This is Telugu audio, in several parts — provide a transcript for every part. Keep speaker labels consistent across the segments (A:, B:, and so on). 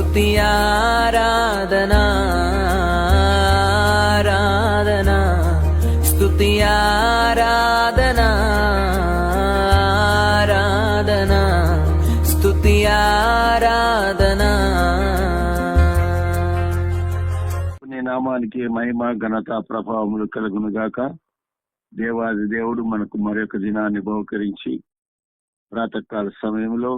A: స్తుతి ఆరాధనా ఆరాధనా స్తుతి ఆరాధనా ఆరాధనా స్తుతి ఆరాధనా.
B: నీ నామానికి మహిమ ఘనత ప్రభావములు కలుగును గాక. దేవాది దేవుడు మనకు మరొక దినాన్ని బహుకరించి ప్రాతకాల సమయంలో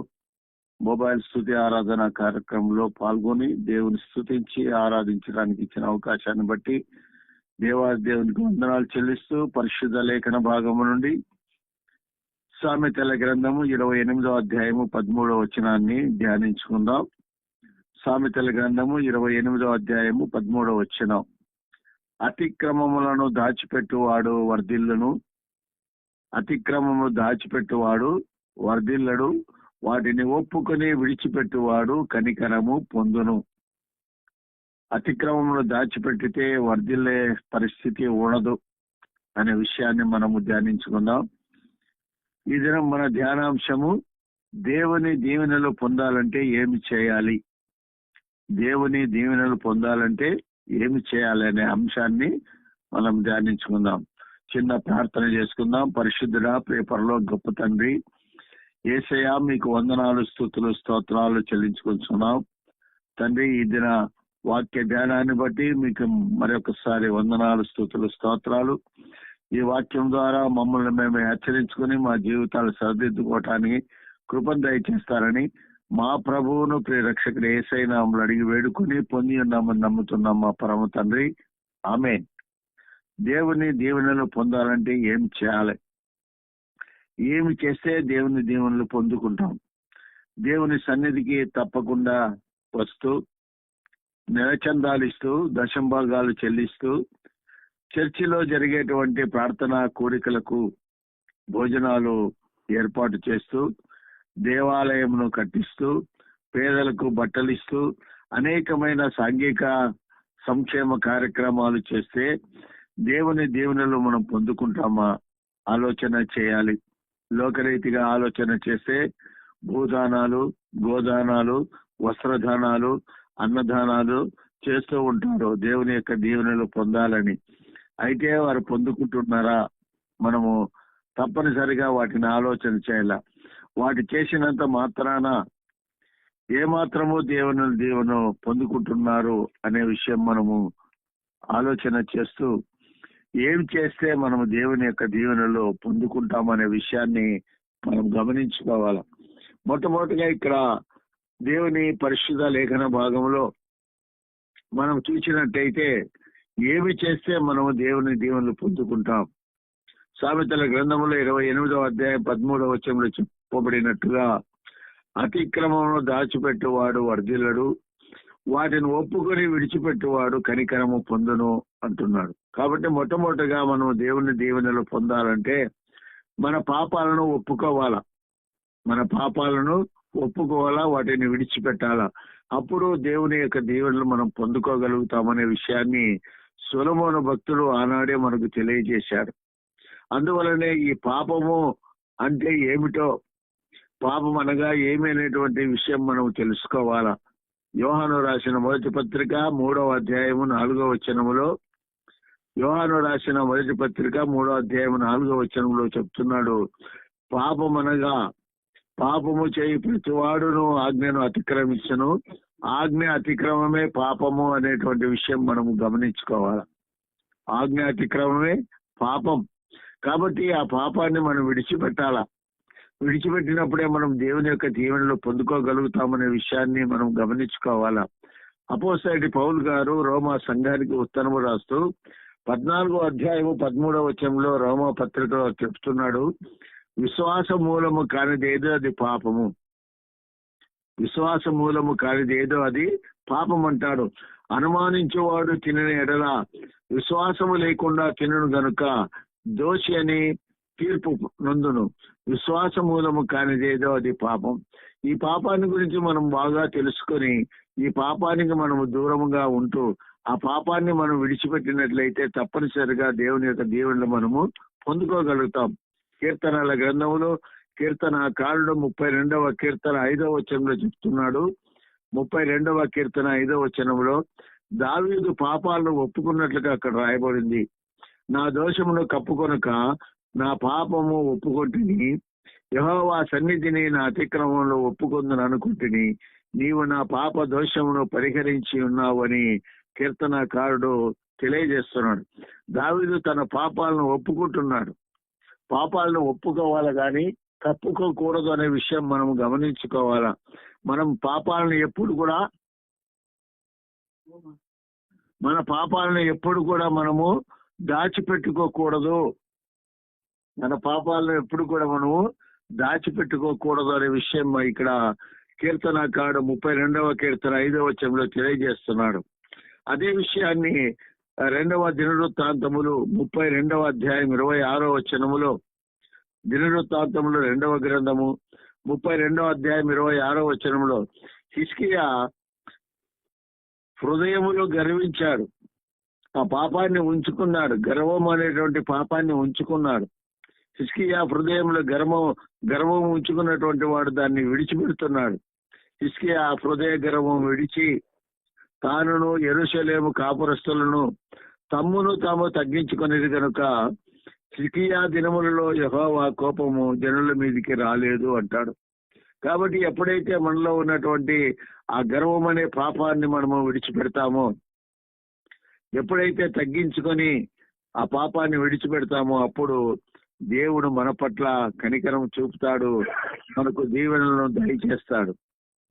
B: మొబైల్ స్తుతి ఆరాధన కార్యక్రమంలో పాల్గొని దేవుని స్తుతించి ఆరాధించడానికి ఇచ్చిన అవకాశాన్ని బట్టి దేవాది దేవునికి వందనాలు చెల్లిస్తూ పరిశుద్ధ లేఖన భాగము నుండి సామెతల గ్రంథము 28వ అధ్యాయము 13వ వచనాన్ని ధ్యానించుకుందాం. సామెతల గ్రంథము 28వ అధ్యాయము 13వ వచనం. అతిక్రమములను దాచిపెట్టువాడు వర్ధిల్లును, అతిక్రమము దాచిపెట్టువాడు వర్ధిల్లడు, వాటిని ఒప్పుకొని విడిచిపెట్టువాడు కనికరము పొందును. అతిక్రమములు దాచిపెట్టితే వర్ధిల్లే పరిస్థితి ఉండదు అనే విషయాన్ని మనము ధ్యానించుకుందాం. ఈ దినం మన ధ్యానాంశము దేవుని దీవెనలు పొందాలంటే ఏమి చేయాలి, దేవుని దీవెనలు పొందాలంటే ఏమి చేయాలి అనే అంశాన్ని మనం ధ్యానించుకుందాం. చిన్న ప్రార్థన చేసుకుందాం. పరిశుద్ధుడా, ప్రియ పరలోక గొప్ప తండ్రి యేసయ్యా, మీకు వందనాలు, స్తుతులు, స్తోత్రాలు చెల్లించుకుంటున్నాం తండ్రి. ఈ దిన వాక్య ధ్యానాన్ని బట్టి మీకు మరొకసారి వందనాలు, స్తుతులు, స్తోత్రాలు. ఈ వాక్యం ద్వారా మమ్మల్ని మేము హెచ్చరించుకుని మా జీవితాలు సరిదిద్దుకోవటానికి కృపను దయచేస్తారని మా ప్రభువును ప్రియరక్షకుడు యేసయ్య నామములో అడిగి వేడుకుని పొంది ఉన్నామని నమ్ముతున్నాం మా పరమ తండ్రి. ఆమేన్. దేవుని దీవెనలు పొందాలంటే ఏం చేయాలి, ఏమి చేస్తే దేవుని దీవెనలు పొందుకుంటాం? దేవుని సన్నిధికి తప్పకుండా వస్తూ నెలచందాలిస్తూ దశంభాగాలు చెల్లిస్తూ చర్చిలో జరిగేటువంటి ప్రార్థనా కోరికలకు భోజనాలు ఏర్పాటు చేస్తూ దేవాలయమును కట్టిస్తూ పేదలకు బట్టలిస్తూ అనేకమైన సాంఘిక సంక్షేమ కార్యక్రమాలు చేస్తే దేవుని దీవెనలు మనం పొందుకుంటామా? ఆలోచన చేయాలి. లోకరీతిగా ఆలోచన చేస్తే భూదానాలు, గోదానాలు, వస్త్రదానాలు, అన్నదానాలు చేస్తూ ఉంటారు దేవుని యొక్క దీవెనలు పొందాలని. అయితే వారు పొందుకుంటున్నారా? మనము తప్పనిసరిగా వాటిని ఆలోచన చేయాల. వాటి చేసినంత మాత్రాన ఏమాత్రము దీవెన పొందుకుంటున్నారు అనే విషయం మనము ఆలోచన చేస్తూ ఏమి చేస్తే మనము దేవుని యొక్క దీవెనలో పొందుకుంటామనే విషయాన్ని మనం గమనించుకోవాలి. మొట్టమొదటిగా ఇక్కడ దేవుని పరిశుద్ధ లేఖన భాగంలో మనం చూసినట్టయితే ఏమి చేస్తే మనము దేవుని దీవెనలు పొందుకుంటాం. సామెతల గ్రంథంలో 28వ అధ్యాయం 13వ వచనంలో చెప్పబడినట్టుగా అతిక్రమమును దాచిపెట్టువాడు వర్ధిల్లడు, వాటిని ఒప్పుకొని విడిచిపెట్టువాడు కనికరము పొందును అంటున్నాడు. కాబట్టి మొట్టమొదటిగా మనం దేవుని దీవెనలు పొందాలంటే మన పాపాలను ఒప్పుకోవాలా, వాటిని విడిచిపెట్టాలా. అప్పుడు దేవుని యొక్క దీవెనలు మనం పొందుకోగలుగుతామనే విషయాన్ని సొలొమోను భక్తుడు ఆనాడే మనకు తెలియజేశాడు. అందువలనే ఈ పాపము అంటే ఏమిటో, పాపం అనగా ఏమి అనేటువంటి విషయం మనం తెలుసుకోవాలా. యోహాను రాసిన మొదటి పత్రిక 3వ అధ్యాయము 4వ వచనములో, యోహాను రాసిన మొదటి పత్రిక 3వ అధ్యాయము 4వ వచనంలో చెప్తున్నాడు, పాపమనగా పాపము చేయి ప్రతివాడును ఆజ్ఞను అతిక్రమించను, ఆజ్ఞ అతిక్రమమే పాపము అనేటువంటి విషయం మనము గమనించుకోవాలి. ఆజ్ఞ అతిక్రమమే పాపం. కాబట్టి ఆ పాపాన్ని మనం విడిచిపెట్టాలా. విడిచిపెట్టినప్పుడే మనం దేవుని యొక్క దీవెనలు పొందుకోగలుగుతామనే విషయాన్ని మనం గమనించుకోవాలా. అపోస్తలుడైన పౌలు గారు రోమా సంఘానికి ఉత్తరము రాస్తూ 14వ అధ్యాయము 13వ వచనంలో రోమా పత్రికలో చెప్తున్నాడు, విశ్వాస మూలము కానిదేదో అది పాపము, విశ్వాస మూలము కానిదేదో అది పాపం అంటాడు. అనుమానించేవాడు తినని ఎడల విశ్వాసము లేకుండా తినను గనుక దోషి అని తీర్పు నొందును. విశ్వాస మూలము కానిదేదో అది పాపం. ఈ పాపాన్ని గురించి మనం బాగా తెలుసుకొని ఈ పాపానికి మనము దూరముగా ఉంటూ ఆ పాపాన్ని మనం విడిచిపెట్టినట్లయితే తప్పనిసరిగా దేవుని యొక్క దీవెనలు మనము పొందుకోగలుగుతాం. కీర్తనల గ్రంథంలో కీర్తనకారుడు 32వ కీర్తన 5వ వచనంలో చెప్తున్నాడు, 32వ కీర్తన 5వ వచనంలో దావీదు పాపాలను ఒప్పుకున్నట్లుగా అక్కడ రాయబడింది. నా దోషమును కప్పుకొనక నా పాపము ఒప్పుకొంటిని, యెహోవా సన్నిధిని నా అతిక్రమంలో ఒప్పుకొందును అనుకుంటుని, నీవు నా పాప దోషమును పరిహరించి ఉన్నావని కీర్తనకారుడు తెలియజేస్తున్నాడు. దావీదు తన పాపాలను ఒప్పుకుంటున్నాడు. పాపాలను ఒప్పుకోవాలి కానీ కప్పుకోకూడదు అనే విషయం మనం గమనించుకోవాలా. మనం పాపాలను ఎప్పుడు కూడా మనము దాచిపెట్టుకోకూడదు. మన పాపాలను ఎప్పుడు కూడా మనము దాచిపెట్టుకోకూడదు అనే విషయం ఇక్కడ కీర్తనకారుడు 32వ కీర్తన 5వ వచనంలో తెలియజేస్తున్నాడు. అదే విషయాన్ని 2వ దినవృత్తాంతములు 32వ అధ్యాయం 26వ వచనములో, దినవృత్తాంతములు 2వ గ్రంథము 32వ అధ్యాయం 26వ వచనంలో హిజ్కియా హృదయములో గర్వించాడు, ఆ పాపాన్ని ఉంచుకున్నాడు, గర్వం అనేటువంటి పాపాన్ని ఉంచుకున్నాడు. హిజ్కియా హృదయంలో గర్వం ఉంచుకున్నటువంటి వాడు దాన్ని విడిచిపెడుతున్నాడు. హిజ్కియా హృదయ గర్వం విడిచి తానును యెరూషలేము కాపురస్తులను తమ్మును తాము తగ్గించుకునేది కనుక హిజ్కియా దినములలో యెహోవా కోపము జనుల మీదికి రాలేదు అంటాడు. కాబట్టి ఎప్పుడైతే మనలో ఉన్నటువంటి ఆ గర్వం అనే పాపాన్ని మనము విడిచిపెడతామో, ఎప్పుడైతే తగ్గించుకొని ఆ పాపాన్ని విడిచిపెడతామో అప్పుడు దేవుడు మన పట్ల కనికరం చూపుతాడు, మనకు దీవెనలను దయచేస్తాడు.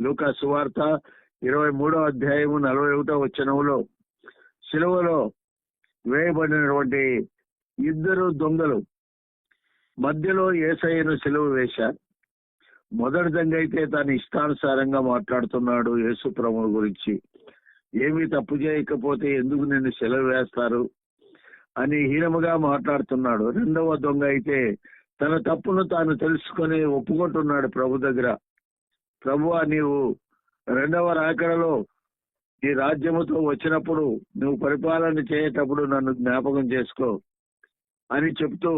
B: లూకా సువార్త 23వ అధ్యాయము 41వ వచనంలో సిలువలో వేయబడినటువంటి 2 దొంగలు మధ్యలో యేసయ్యను సిలువ వేశారు. మొదటి దొంగ అయితే తన ఇష్టానుసారంగా మాట్లాడుతున్నాడు యేసు ప్రభువు గురించి. ఏమీ తప్పు చేయకపోతే ఎందుకు నిన్ను సిలువ వేస్తారు అని హీనముగా మాట్లాడుతున్నాడు. 2వ దొంగ అయితే తన తప్పును తాను తెలుసుకొని ఒప్పుకుంటున్నాడు ప్రభు దగ్గర. ప్రభువా, నీవు 2వ రాకడలో నీ రాజ్యముతో వచ్చినప్పుడు నువ్వు పరిపాలన చేయేటప్పుడు నన్ను జ్ఞాపకం చేసుకో అని చెప్తూ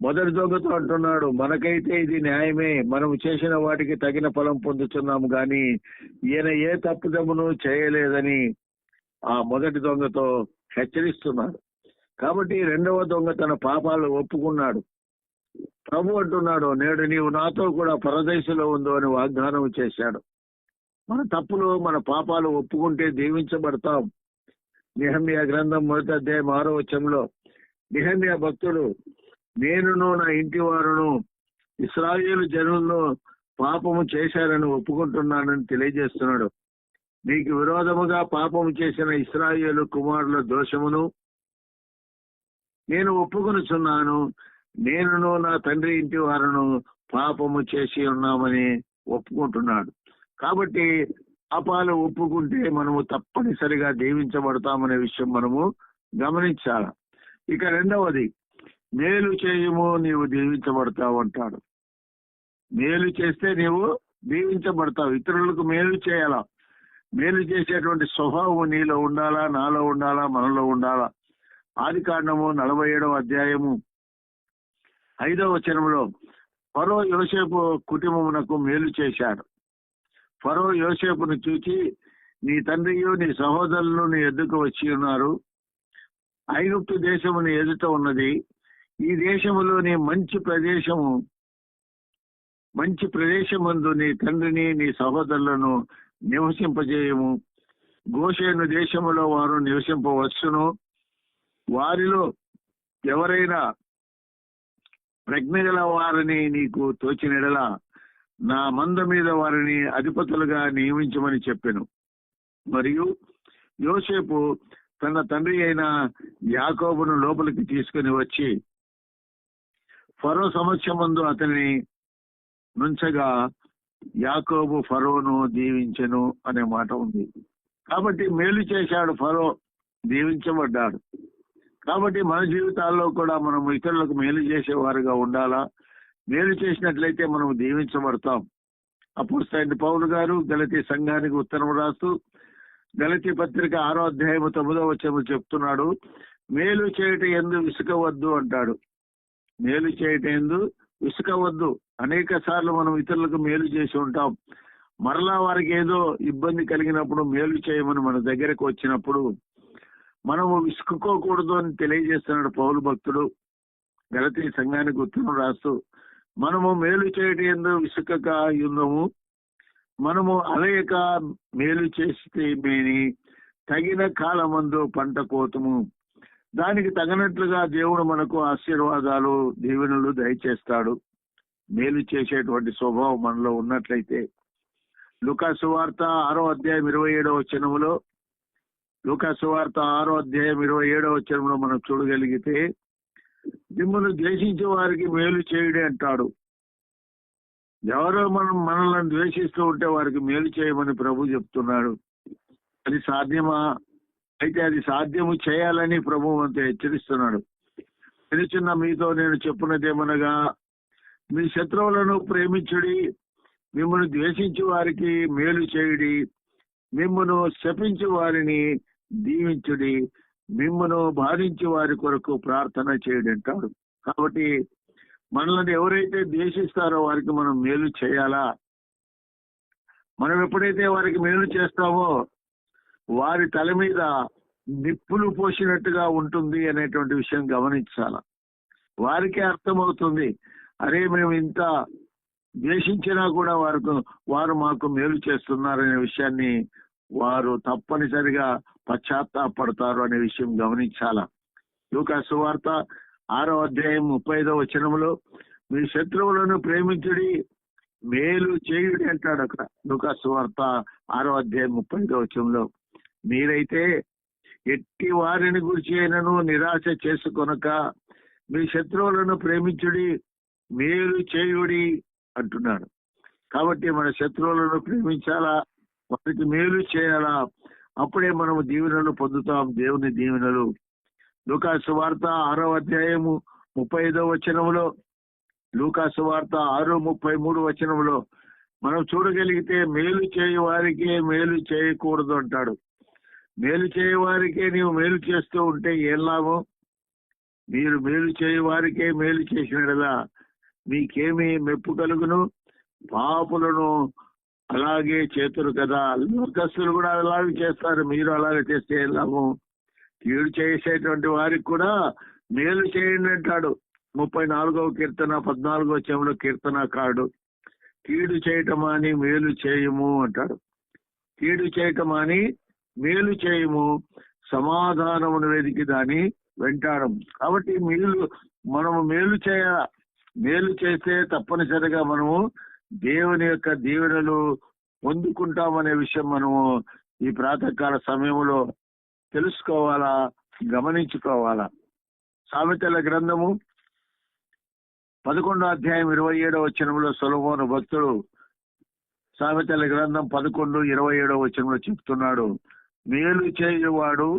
B: మొదటి దొంగతో అంటున్నాడు, మనకైతే ఇది న్యాయమే, మనము చేసిన వాటికి తగిన ఫలం పొందుతున్నాము కానీ ఈయన ఏ తప్పుదమ్మును చేయలేదని ఆ మొదటి దొంగతో హెచ్చరిస్తున్నాడు. కాబట్టి 2వ దొంగ తన పాపాలు ఒప్పుకున్నాడు. ప్రభు అంటున్నాడు, నేడు నీవు నాతో కూడా పరదేశంలో ఉందో అని వాగ్దానం చేశాడు. మన తప్పులు మన పాపాలు ఒప్పుకుంటే దీవించబడతాం. నెహెమ్యా గ్రంథం 1వ అధ్యాయం 6వ వచనంలో నెహెమ్యా భక్తుడు, నేనును నా ఇంటి వారును ఇశ్రాయేలు జనులను పాపము చేశారని ఒప్పుకుంటున్నానని తెలియజేస్తున్నాడు. నీకు విరోధముగా పాపము చేసిన ఇశ్రాయేలు కుమారుల దోషమును నేను ఒప్పుకొనుచున్నాను, నేనును నా తండ్రి ఇంటి వారును పాపము చేసి ఉన్నామని ఒప్పుకుంటున్నాడు. కాబట్టి పాపాలు ఒప్పుకుంటే మనము తప్పనిసరిగా దీవించబడతామనే విషయం మనము గమనించాలి. ఇక 2వది, మేలు చేయుము నీవు దీవించబడతావు అంటాడు. మేలు చేస్తే నీవు దీవించబడతావు. ఇతరులకు మేలు చేయాలా, మేలు చేసేటువంటి స్వభావం నీలో ఉండాలా, నాలో ఉండాలా, మనలో ఉండాలా. ఆదికాండము 47వ అధ్యాయము 5వ వచనంలో ఫరో యోసేపు కుటుంబమునకు మేలు చేశాడు. ఫరో యోసేపును చూచి, నీ తండ్రియు నీ సహోదరులు నీ ఎద్దుకు వచ్చి ఉన్నారు, ఐగుప్తు దేశము నీ ఎదుట ఉన్నది, ఈ దేశములోని మంచి ప్రదేశమందు నీ తండ్రిని నీ సహోదరులను నివసింపజేయము. గోషేను దేశములో వారు నివసింపవచ్చును. వారిలో ఎవరైనా ప్రజ్ఞగల వారిని నీకు తోచినెడల నా మంద మీద వారిని అధిపతులుగా నియమించమని చెప్పెను. మరియు యోసేపు తన తండ్రి అయిన యాకోబును లోపలికి తీసుకుని వచ్చి ఫరో సమక్షమందు అతని నుంచగా యాకోబు ఫరోను దీవించెను అనే మాట ఉంది. కాబట్టి మేలు చేశాడు ఫరో, దీవించబడ్డాడు. కాబట్టి మన జీవితాల్లో కూడా మనం ఇతరులకు మేలు చేసేవారుగా ఉండాలా. మేలు చేసినట్లయితే మనం దీవించబడతాం. అపోస్తలుడైన పౌలు గారు గలతీ సంఘానికి ఉత్తరం రాస్తూ గలతీ పత్రిక 6వ అధ్యాయము 9వ వచనం చెప్తున్నాడు, మేలు చేయట యందు విసుకవద్దు అంటాడు. మేలు చేయట యందు విసుకవద్దు. అనేక సార్లు మనం ఇతరులకు మేలు చేసి ఉంటాం. మరలా వారికి ఏదో ఇబ్బంది కలిగినప్పుడు మేలు చేయమని మన దగ్గరకు వచ్చినప్పుడు మనము విసుక్కోకూడదు అని తెలియజేస్తున్నాడు పౌలు భక్తుడు గలతీ సంఘానికి ఉత్తరం రాస్తూ. మనము మేలు చేయటం ఎందుకు విసుకక యుందము, మనము అలయక మేలు చేస్తే మేని తగిన కాలమందు పంట కోతము. దానికి తగినట్లుగా దేవుడు మనకు ఆశీర్వాదాలు దీవెనలు దయచేస్తాడు. మేలు చేసేటువంటి స్వభావం మనలో ఉన్నట్లయితే లూకా సువార్త 6వ అధ్యాయం 27వ వచనములో, లూకా సువార్త 6వ అధ్యాయం 27వ వచనంలో మనం చూడగలిగితే, మిమ్మల్ని ద్వేషించే వారికి మేలు చేయుడే అంటాడు. ఎవరో మనల్ని ద్వేషిస్తూ ఉంటే వారికి మేలు చేయమని ప్రభు చెప్తున్నాడు. అది సాధ్యమా? అయితే అది సాధ్యము చేయాలని ప్రభు అంతా హెచ్చరిస్తున్నాడు. చిన్న మీతో నేను చెప్పున్నదేమనగా, మీ శత్రువులను ప్రేమించుడి, మిమ్మల్ని ద్వేషించే వారికి మేలు చేయుడి, మిమ్మను శపించే వారిని దీవించుడి, మిమ్మను బాధించే వారి కొరకు ప్రార్థన చేయడం అంటాడు. కాబట్టి మనల్ని ఎవరైతే ద్వేషిస్తారో వారికి మనం మేలు చేయాలా? మనం ఎప్పుడైతే వారికి మేలు చేస్తామో వారి తల మీద నిప్పులు పోసినట్టుగా ఉంటుంది అనేటువంటి విషయం గమనించాల. వారికే అర్థమవుతుంది, అరే మేము ఇంత ద్వేషించినా కూడా వారు మాకు మేలు చేస్తున్నారనే విషయాన్ని వారు తప్పనిసరిగా పశ్చాత్తాపడతారు అనే విషయం గమనించాల. లూకా సువార్త 6వ అధ్యాయం 35వ వచనంలో, మీ శత్రువులను ప్రేమించుడి, మేలు చేయుడి అంటాడు అక్కడ. లూకా సువార్త 6వ అధ్యాయం 35వ వచనంలో, మీరైతే ఎట్టి వారిని గురించి అయినను నిరాశ చేసుకొనక మీ శత్రువులను ప్రేమించుడి, మేలు చేయుడి అంటున్నాడు. కాబట్టి మన శత్రువులను ప్రేమించాలా, వారికి మేలు చేయాలా, అప్పుడే మనము దీవెనలు పొందుతాం, దేవుని దీవెనలు. లూకా సువార్త 6వ అధ్యాయము 35వ వచనంలో, లూకా సువార్త 6:33 వచనంలో మనం చూడగలిగితే, మేలు చేయ వారికే మేలు చేయకూడదు అంటాడు. మేలు చేయవారికే నీవు మేలు చేస్తూ ఉంటే ఏం లాభం? మీరు మేలు చేయవారికే మేలు చేసినట్లా మీకేమి మెప్పు కలుగును? పాపులను అలాగే చేతురు కదా, లోకస్తులు కూడా అలాగే చేస్తారు, మీరు అలాగే చేస్తే ఏం లాభం? కీడు చేసేటువంటి వారికి కూడా మేలు చేయండి అంటాడు. 34వ కీర్తన 14వ వచనంలో కీర్తనకారుడు, కీడు చేయటం అని మేలు చేయము అంటాడు. కీడు చేయటం అని మేలు చేయము, సమాధానమును వెతికి దాన్ని వెంటాడం. కాబట్టి మనము మేలు చేయాలి. మేలు చేస్తే తప్పనిసరిగా మనము దేవుని యొక్క దీవెనలు పొందుకుంటామనే విషయం మనము ఈ ప్రాతకాల సమయంలో తెలుసుకోవాలా, గమనించుకోవాలా. సామెతల గ్రంథము 11వ అధ్యాయం 27వ వచనంలో సొలొమోను భక్తుడు సామెతల గ్రంథం 11:27వ వచనంలో చెప్తున్నాడు, మేలు చేయువాడు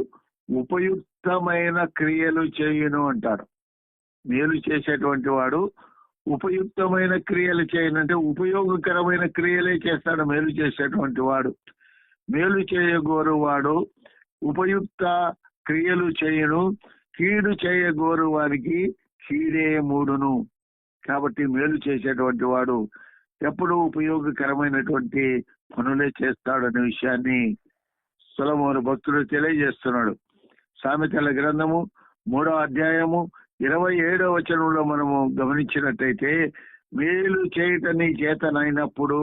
B: ఉపయుక్తమైన క్రియలు చేయును అంటాడు. మేలు చేసేటువంటి వాడు ఉపయుక్తమైన క్రియలు చేయనంటే ఉపయోగకరమైన క్రియలే చేస్తాడు మేలు చేసేటువంటి వాడు. మేలు చేయగోరు వాడు ఉపయుక్త క్రియలు చేయును, కీడు చేయగోరు వారికి కీడే మూడును. కాబట్టి మేలు చేసేటువంటి వాడు ఎప్పుడూ ఉపయోగకరమైనటువంటి పనులే చేస్తాడనే విషయాన్ని సొలొమోను భక్తుడు తెలియజేస్తున్నాడు. సామెతల గ్రంథము 3వ అధ్యాయము 27వ వచనంలో మనము గమనించినట్టయితే, మేలు చేయటం నీ చేతనైనప్పుడు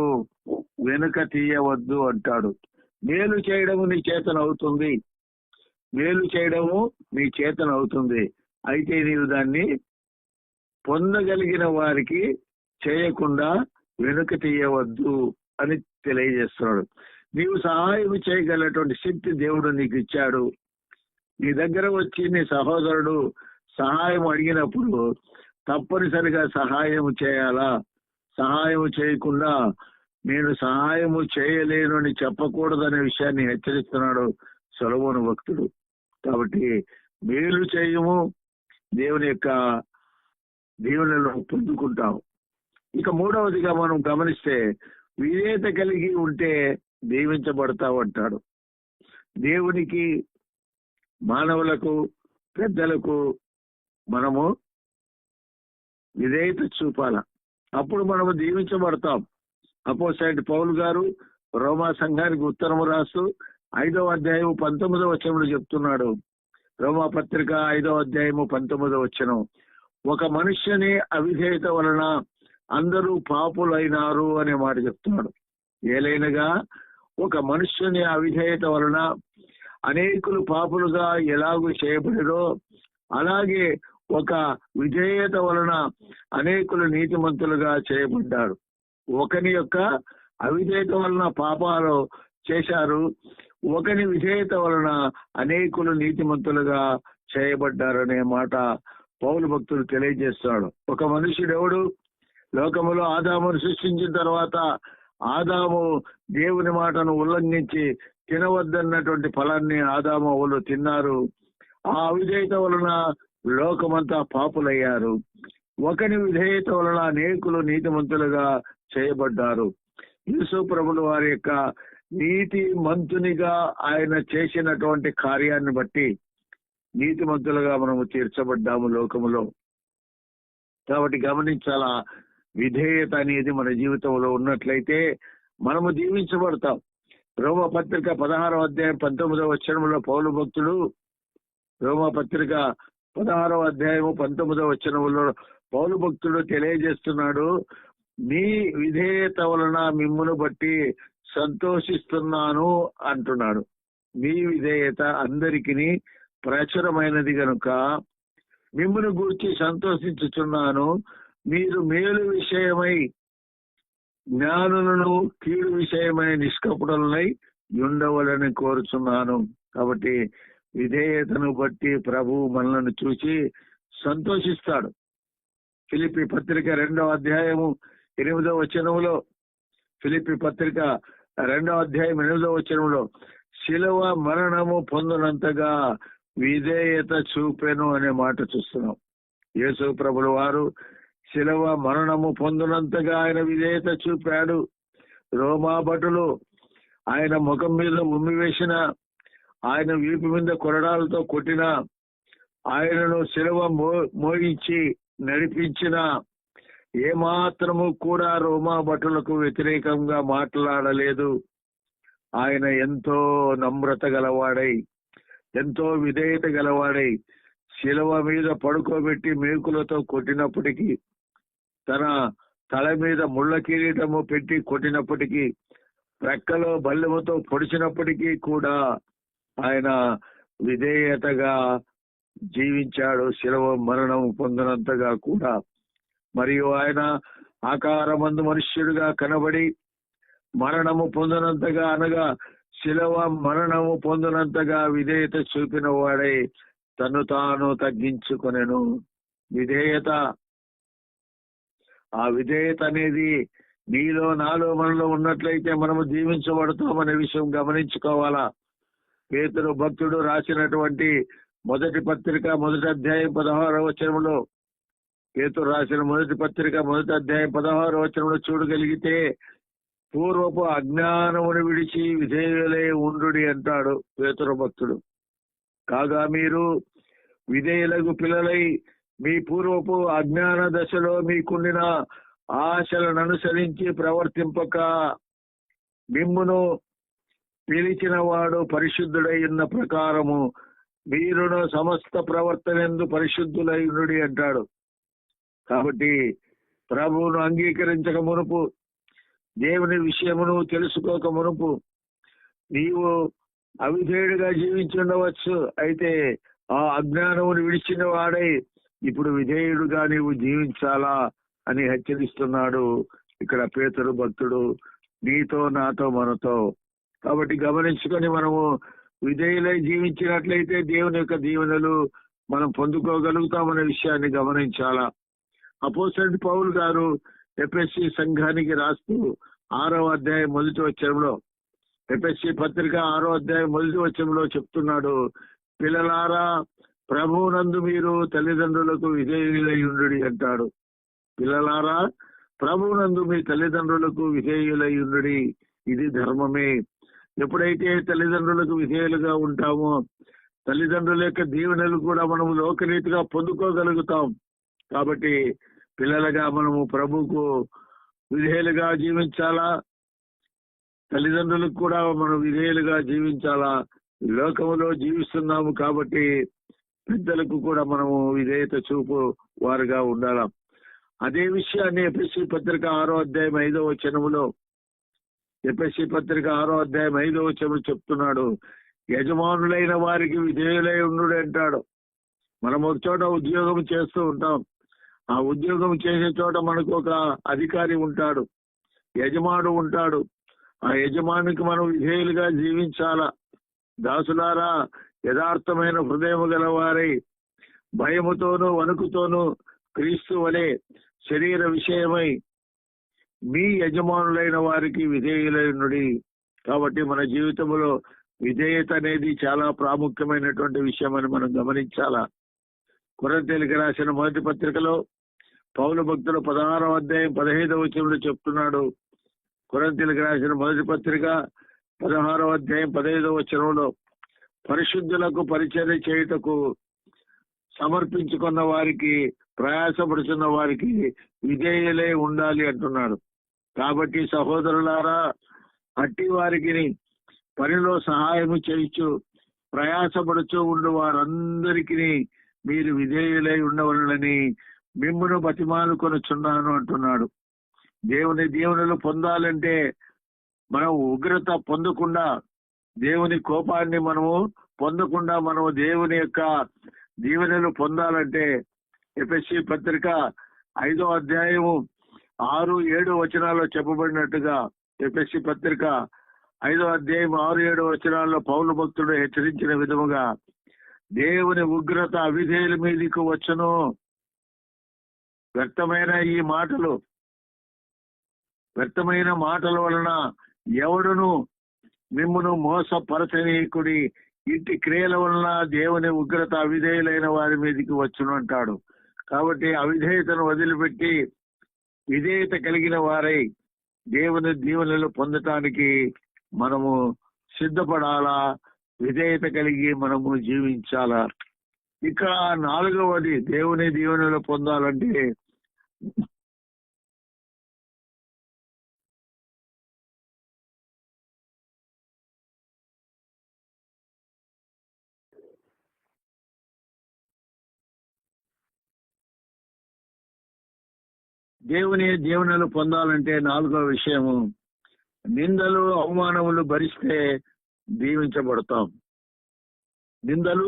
B: వెనుక తీయవద్దు అంటాడు. మేలు చేయడము నీ చేతనవుతుంది, మేలు చేయడము నీ చేతనవుతుంది. అయితే నీవు దాన్ని పొందగలిగిన వారికి చేయకుండా వెనుక తీయవద్దు అని తెలియజేస్తున్నాడు. నీవు సహాయం చేయగలటువంటి శక్తి దేవుడు నీకు ఇచ్చాడు. నీ దగ్గర వచ్చి నీ సహోదరుడు సహాయం అడిగినప్పుడు తప్పనిసరిగా సహాయం చేయాలా. సహాయం చేయకుండా నేను సహాయము చేయలేను అని చెప్పకూడదనే విషయాన్ని హెచ్చరిస్తున్నాడు సొలొమోను భక్తుడు. కాబట్టి మేలు చేయము, దేవుని యొక్క దీవెనలు పొందుకుంటాం. ఇక 3వదిగా మనం గమనిస్తే, విధేయత కలిగి ఉంటే దీవించబడతావు అంటాడు. దేవునికి, మానవులకు, పెద్దలకు మనము విధేయత చూపాల, అప్పుడు మనము దీవించబడతాం. అపోస్తలుడైన పౌలు గారు రోమా సంఘానికి ఉత్తరము రాస్తూ 5వ అధ్యాయం 19వ వచనంలో చెప్తున్నాడు. రోమా పత్రిక 5వ అధ్యాయము 19వ వచనం, ఒక మనుష్యుని అవిధేయత వలన అందరూ పాపులైనారు అనే మాట చెప్తున్నాడు. ఏలైనగా ఒక మనుష్యుని అవిధేయత వలన అనేకులు పాపులుగా ఎలాగూ చేయబడిరో అలాగే ఒక విధేయత వలన అనేకులు నీతిమంతులుగా చేయబడ్డారు. ఒకని యొక్క అవిధేయత వలన పాపాలు చేశారు, ఒకని విధేయత వలన అనేకులు నీతిమంతులుగా చేయబడ్డారనే మాట పౌలు భక్తుడు తెలియజేస్తాడు. ఒక మనుషుడు ఎవడు? లోకములో ఆదామును సృష్టించిన తర్వాత ఆదాము దేవుని మాటను ఉల్లంఘించి తినవద్దన్నటువంటి ఫలాన్ని ఆదాము వాళ్ళు తిన్నారు. ఆ అవిధేయత వలన లోకమంతా పాపులయ్యారు. ఒకని విధేయత వలన అనేకులు నీతిమంతులుగా చేయబడ్డారు. యేసు ప్రభుల వారి యొక్క నీతి మంతునిగా ఆయన చేసినటువంటి కార్యాన్ని బట్టి నీతిమంతులుగా మనము తీర్చబడ్డాము లోకములో. కాబట్టి గమనించాలా, విధేయత అనేది మన జీవితంలో ఉన్నట్లయితే మనము దీవించబడతాం. రోమా పత్రిక 16వ అధ్యాయం 19వ వచనంలో పౌలు భక్తుడు రోమా పత్రిక 16వ అధ్యాయము 19వ వచనంలో పౌలు భక్తుడు తెలియజేస్తున్నాడు, మీ విధేయత వలన మిమ్మును బట్టి సంతోషిస్తున్నాను అంటున్నాడు. మీ విధేయత అందరికీ ప్రచురమైనది గనుక మిమ్మును గూర్చి సంతోషించుచున్నాను. మీరు మేలు విషయమై జ్ఞానులను, కీడు విషయమై నిష్కపటులనై ఉండవలని కోరుచున్నాను. కాబట్టి విధేయతను బట్టి ప్రభువు మనల్ని చూసి సంతోషిస్తాడు. ఫిలిప్పీ పత్రిక 2వ అధ్యాయము 8వ వచనంలో, ఫిలిప్పీ పత్రిక 2వ అధ్యాయం 8వ వచనంలో, శిలువ మరణము పొందినంతగా విధేయత చూపెను అనే మాట చూస్తున్నాం. యేసు ప్రభుల వారు శిలువ మరణము పొందినంతగా ఆయన విధేయత చూపాడు. రోమా భటులు ఆయన ముఖం మీద ఉమ్మి వేసిన, ఆయన వీపు మీద కొరడాలతో కొట్టిన, ఆయనను శిలువ మోయించి నడిపించిన, ఏమాత్రము కూడా రోమా భటులకు వ్యతిరేకంగా మాట్లాడలేదు. ఆయన ఎంతో నమ్రత గలవాడై, ఎంతో విధేయత గలవాడై శిలువ మీద పడుకోబెట్టి మేకులతో కొట్టినప్పటికీ, తన తల మీద ముళ్ళ కిరీటము పెట్టి కొట్టినప్పటికీ, రెక్కలో బల్లెముతో పొడిచినప్పటికీ కూడా ఆయన విధేయతగా జీవించాడు, శిలువ మరణం పొందినంతగా కూడా. మరియు ఆయన ఆకారమందు మనుష్యుడిగా కనబడి మరణము పొందినంతగా, అనగా శిలువ మరణము పొందినంతగా విధేయత చూపిన వాడై తను తాను తగ్గించుకొనెను. విధేయత, ఆ విధేయత అనేది నీలో నాలో మనలో ఉన్నట్లయితే మనము జీవించబడతామనే విషయం గమనించుకోవాలా. పేతురు భక్తుడు రాసినటువంటి మొదటి పత్రిక 1వ అధ్యాయం 16వ వచనంలో, పేతురు రాసిన మొదటి పత్రిక 1వ అధ్యాయం 16వ వచనంలో చూడగలిగితే, పూర్వపు అజ్ఞానమును విడిచి విధేయులై ఉండుడి అంటాడు పేతురు భక్తుడు. కాగా మీరు విధేయులకు పిల్లలై మీ పూర్వపు అజ్ఞాన దశలో మీకుండిన ఆశలను అనుసరించి ప్రవర్తింపక, మిమ్మును పిలిచిన వాడు పరిశుద్ధుడై ఉన్న ప్రకారము మీరును సమస్త ప్రవర్తనందు పరిశుద్ధులై ఉండుడి అంటాడు. కాబట్టి ప్రభువును అంగీకరించక మునుపు, దేవుని విషయమును తెలుసుకోక మునుపు నీవు అవిధేయుడిగా జీవించి ఉండవచ్చు. అయితే ఆ అజ్ఞానమును విడిచిన వాడై ఇప్పుడు విధేయుడుగా నీవు జీవించాలా అని హెచ్చరిస్తున్నాడు ఇక్కడ పేతురు భక్తుడు నీతో, నాతో, మనతో. కాబట్టి గమనించుకొని మనము విధేయులై జీవించినట్లయితే దేవుని యొక్క దీవెనలు మనం పొందుకోగలుగుతామనే విషయాన్ని గమనించాలా. అపోస్తలుడైన పౌలు గారు ఎఫెసీ సంఘానికి రాస్తూ 6వ అధ్యాయం 1వ వచనంలో, ఎఫెసీ పత్రిక 6వ అధ్యాయం 1వ వచనంలో చెప్తున్నాడు, పిల్లలారా ప్రభువునందు మీరు తల్లిదండ్రులకు విధేయులై ఉండుడి అంటాడు. పిల్లలారా ప్రభువునందు మీ తల్లిదండ్రులకు విధేయులై ఉండుడి, ఇది ధర్మమే. ఎప్పుడైతే తల్లిదండ్రులకు విధేయులుగా ఉంటామో తల్లిదండ్రుల యొక్క దీవెనలు కూడా మనము లోకరీతిగా పొందుకోగలుగుతాం. కాబట్టి పిల్లలుగా మనము ప్రభువుకు విధేయులుగా జీవించాలా, తల్లిదండ్రులకు కూడా మనం విధేయులుగా జీవించాలా. లోకములో జీవిస్తున్నాము కాబట్టి పెద్దలకు కూడా మనము విధేయత చూపు వారుగా ఉండాలా. అదే విషయాన్ని ఎఫెసీ పత్రిక 6వ అధ్యాయం 5వ వచనములో, ఎఫెసీ పత్రిక 6వ అధ్యాయం 5వ వచనములో చెప్తున్నాడు, యజమానులైన వారికి విధేయులై ఉండు అంటాడు. మనం ఒక చోట ఉద్యోగం చేస్తూ ఉంటాం. ఆ ఉద్యోగం చేసే చోట మనకు ఒక అధికారి ఉంటాడు, యజమాను ఉంటాడు. ఆ యజమానికి మనం విధేయులుగా జీవించాలా. దాసులారా, యథార్థమైన హృదయము గలవారై భయముతోనూ వణుకుతోనూ క్రీస్తు వలె శరీర విషయమై మీ యజమానులైన వారికి విధేయులైనడి. కాబట్టి మన జీవితంలో విధేయత అనేది చాలా ప్రాముఖ్యమైనటువంటి విషయం అని మనం గమనించాలా. కొరింథీయులకు రాసిన మొదటి పత్రికలో పౌలు భక్తుడు 16వ అధ్యాయం 15వ వచనంలో చెప్తున్నాడు. కొరింథీయులకు రాసిన మొదటి పత్రిక 16వ అధ్యాయం 15వ వచనంలో, పరిశుద్ధులకు పరిచర్య చేయుటకు సమర్పించుకున్న వారికి, ప్రయాసపడుతున్న వారికి విధేయులై ఉండాలి అంటున్నాడు. కాబట్టి సహోదరులారా, అట్టి వారికి పనిలో సహాయము చేయించు ప్రయాసపడుచు ఉండు వారందరికీ మీరు విధేయులై ఉండవలనని మిమ్మును బతిమాలుకొనుచున్నాను అంటున్నాడు. దేవుని దీవెనలు పొందాలంటే మనం ఉగ్రత పొందకుండా, దేవుని కోపాన్ని మనము పొందకుండా, మనము దేవుని యొక్క దీవెనలు పొందాలంటే ఎఫెసీ పత్రిక 5వ అధ్యాయము 6, 7 వచనాల్లో చెప్పబడినట్టుగా, ఎఫెసీ పత్రిక 5వ అధ్యాయం 6, 7 వచనాల్లో పౌలు భక్తుడు హెచ్చరించిన విధముగా దేవుని ఉగ్రత అవిధేయుల మీదకు వచ్చును. వ్యర్థమైన మాటల వలన ఎవడును మిమ్మును మోసపరచనీయకుడి. ఇంటి క్రియల వలన దేవుని ఉగ్రత అవిధేయులైన వారి మీదకి వచ్చును అంటాడు. కాబట్టి అవిధేయతను వదిలిపెట్టి విధేయత కలిగిన వారై దేవుని దీవెనలు పొందటానికి మనము సిద్ధపడాలా, విధేయత కలిగి మనము జీవించాలా. ఇక 4వది, దేవుని దీవెనలు పొందాలంటే దేవుని దీవెనలు పొందాలంటే 4వ విషయము, నిందలు అవమానములు భరిస్తే దీవించబడతాం. నిందలు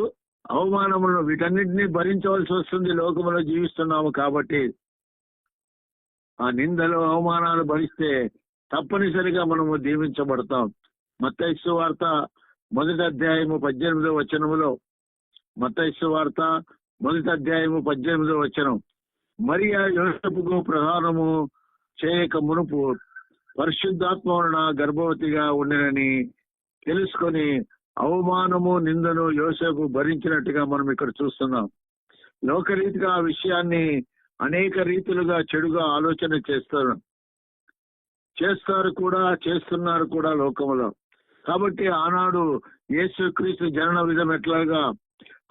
B: అవమానములను వీటన్నిటినీ భరించవలసి వస్తుంది. లోకములో జీవిస్తున్నాము కాబట్టి ఆ నిందలు అవమానాలు భరిస్తే తప్పనిసరిగా మనము దీవించబడతాం. మత్తయి సువార్త 1వ అధ్యాయము 18వ వచనములో, మత్తయి సువార్త 1వ అధ్యాయము 18వ వచనం, మరియా యోసేపుకు ప్రదానము చేయక మునుపు పరిశుద్ధాత్మ వలన గర్భవతిగా ఉండినని తెలుసుకొని అవమానము నిందను యోసేపు భరించినట్టుగా మనం ఇక్కడ చూస్తున్నాం. లోకరీతిగా ఆ విషయాన్ని అనేక రీతులుగా చెడుగా ఆలోచన చేస్తున్నారు కూడా లోకములో. కాబట్టి ఆనాడు యేసుక్రీస్తు జనన విధం ఎట్లాగా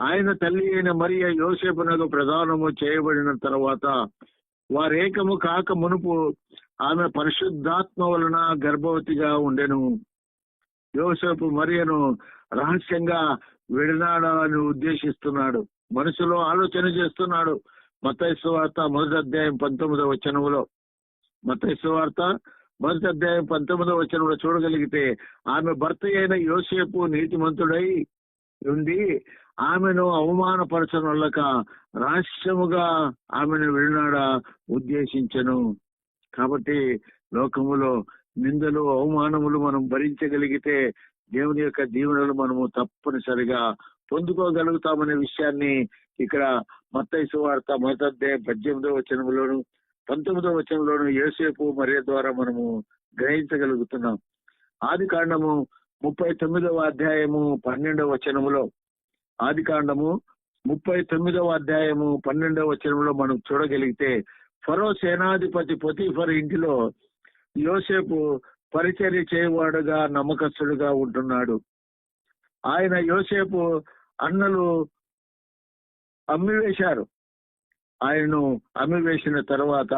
B: ఆయన తల్లి అయిన మరియ యోసేపునకు ప్రదానము చేయబడిన తర్వాత వారేకము కాక మునుపు ఆమె పరిశుద్ధాత్మ వలన గర్భవతిగా ఉండెను. యోసేపు మరియను రహస్యంగా విడనాడాలని ఉద్దేశిస్తున్నాడు, మనసులో ఆలోచన చేస్తున్నాడు. మత్తయి సువార్త 1వ అధ్యాయం 19వ వచనములో, మత్తయి సువార్త 1వ అధ్యాయం 19వ వచనంలో చూడగలిగితే, ఆమె భర్త అయిన యోసేపు నీతిమంతుడై ఉండి ఆమెను అవమానపరచనొల్లక రహస్యముగా ఆమెను విడనాడ ఉద్దేశించెను. కాబట్టి లోకములో నిందలు అవమానములు మనం భరించగలిగితే దేవుని యొక్క దీవెనలు మనము తప్పనిసరిగా పొందుకోగలుగుతామనే విషయాన్ని ఇక్కడ మత్తయి సువార్త 1వ అధ్యాయం 18వ వచనంలోను 19వ వచనంలోను యోసేపు మరియ ద్వారా మనము గ్రహించగలుగుతున్నాం. ఆదికాండము 39వ అధ్యాయము 12వ వచనములో, ఆదికాండము 39వ అధ్యాయము 12వ వచనంలో మనం చూడగలిగితే, ఫరో సేనాధిపతి పొతీఫర్ ఇంటిలో యోసేపు పరిచర్య చేయవాడుగా నమ్మకస్తుడుగా ఉంటున్నాడు. ఆయన యోసేపు అన్నలు అమ్మివేశారు. ఆయనను అమ్మివేసిన తర్వాత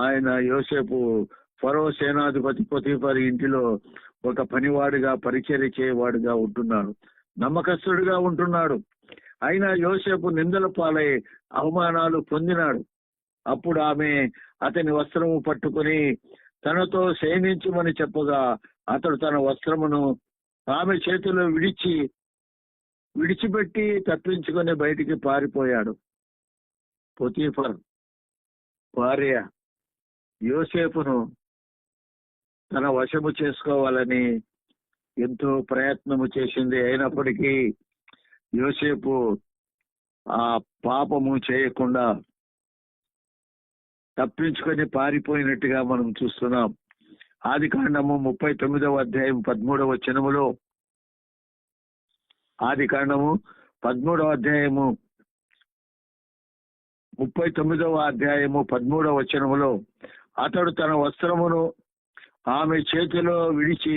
B: ఆయన యోసేపు ఫరో సేనాధిపతి పొతీఫర్ ఇంటిలో ఒక పనివాడిగా పరిచర్య చేయవాడుగా ఉంటున్నాడు, నమ్మకస్తుడిగా ఉంటున్నాడు. అయినా యోసేపు నిందల పాలై అవమానాలు పొందినాడు. అప్పుడు ఆమె అతని వస్త్రము పట్టుకుని తనతో శయనించమని చెప్పగా అతడు తన వస్త్రమును ఆమె చేతిలో విడిచిపెట్టి తప్పించుకొని బయటికి పారిపోయాడు. పొతీఫర్ భార్య యోసేపును తన వశము చేసుకోవాలని ఎంతో ప్రయత్నము చేసింది. అయినప్పటికీ యోసేపు ఆ పాపము చేయకుండా తప్పించుకొని పారిపోయినట్టుగా మనం చూస్తున్నాం. ఆదికాండము 39వ అధ్యాయం 13వ వచనములో, ఆదికాండము 13వ అధ్యాయము 39వ అధ్యాయము 13వ వచనములో, అతడు తన వస్త్రమును ఆమె చేతిలో విడిచి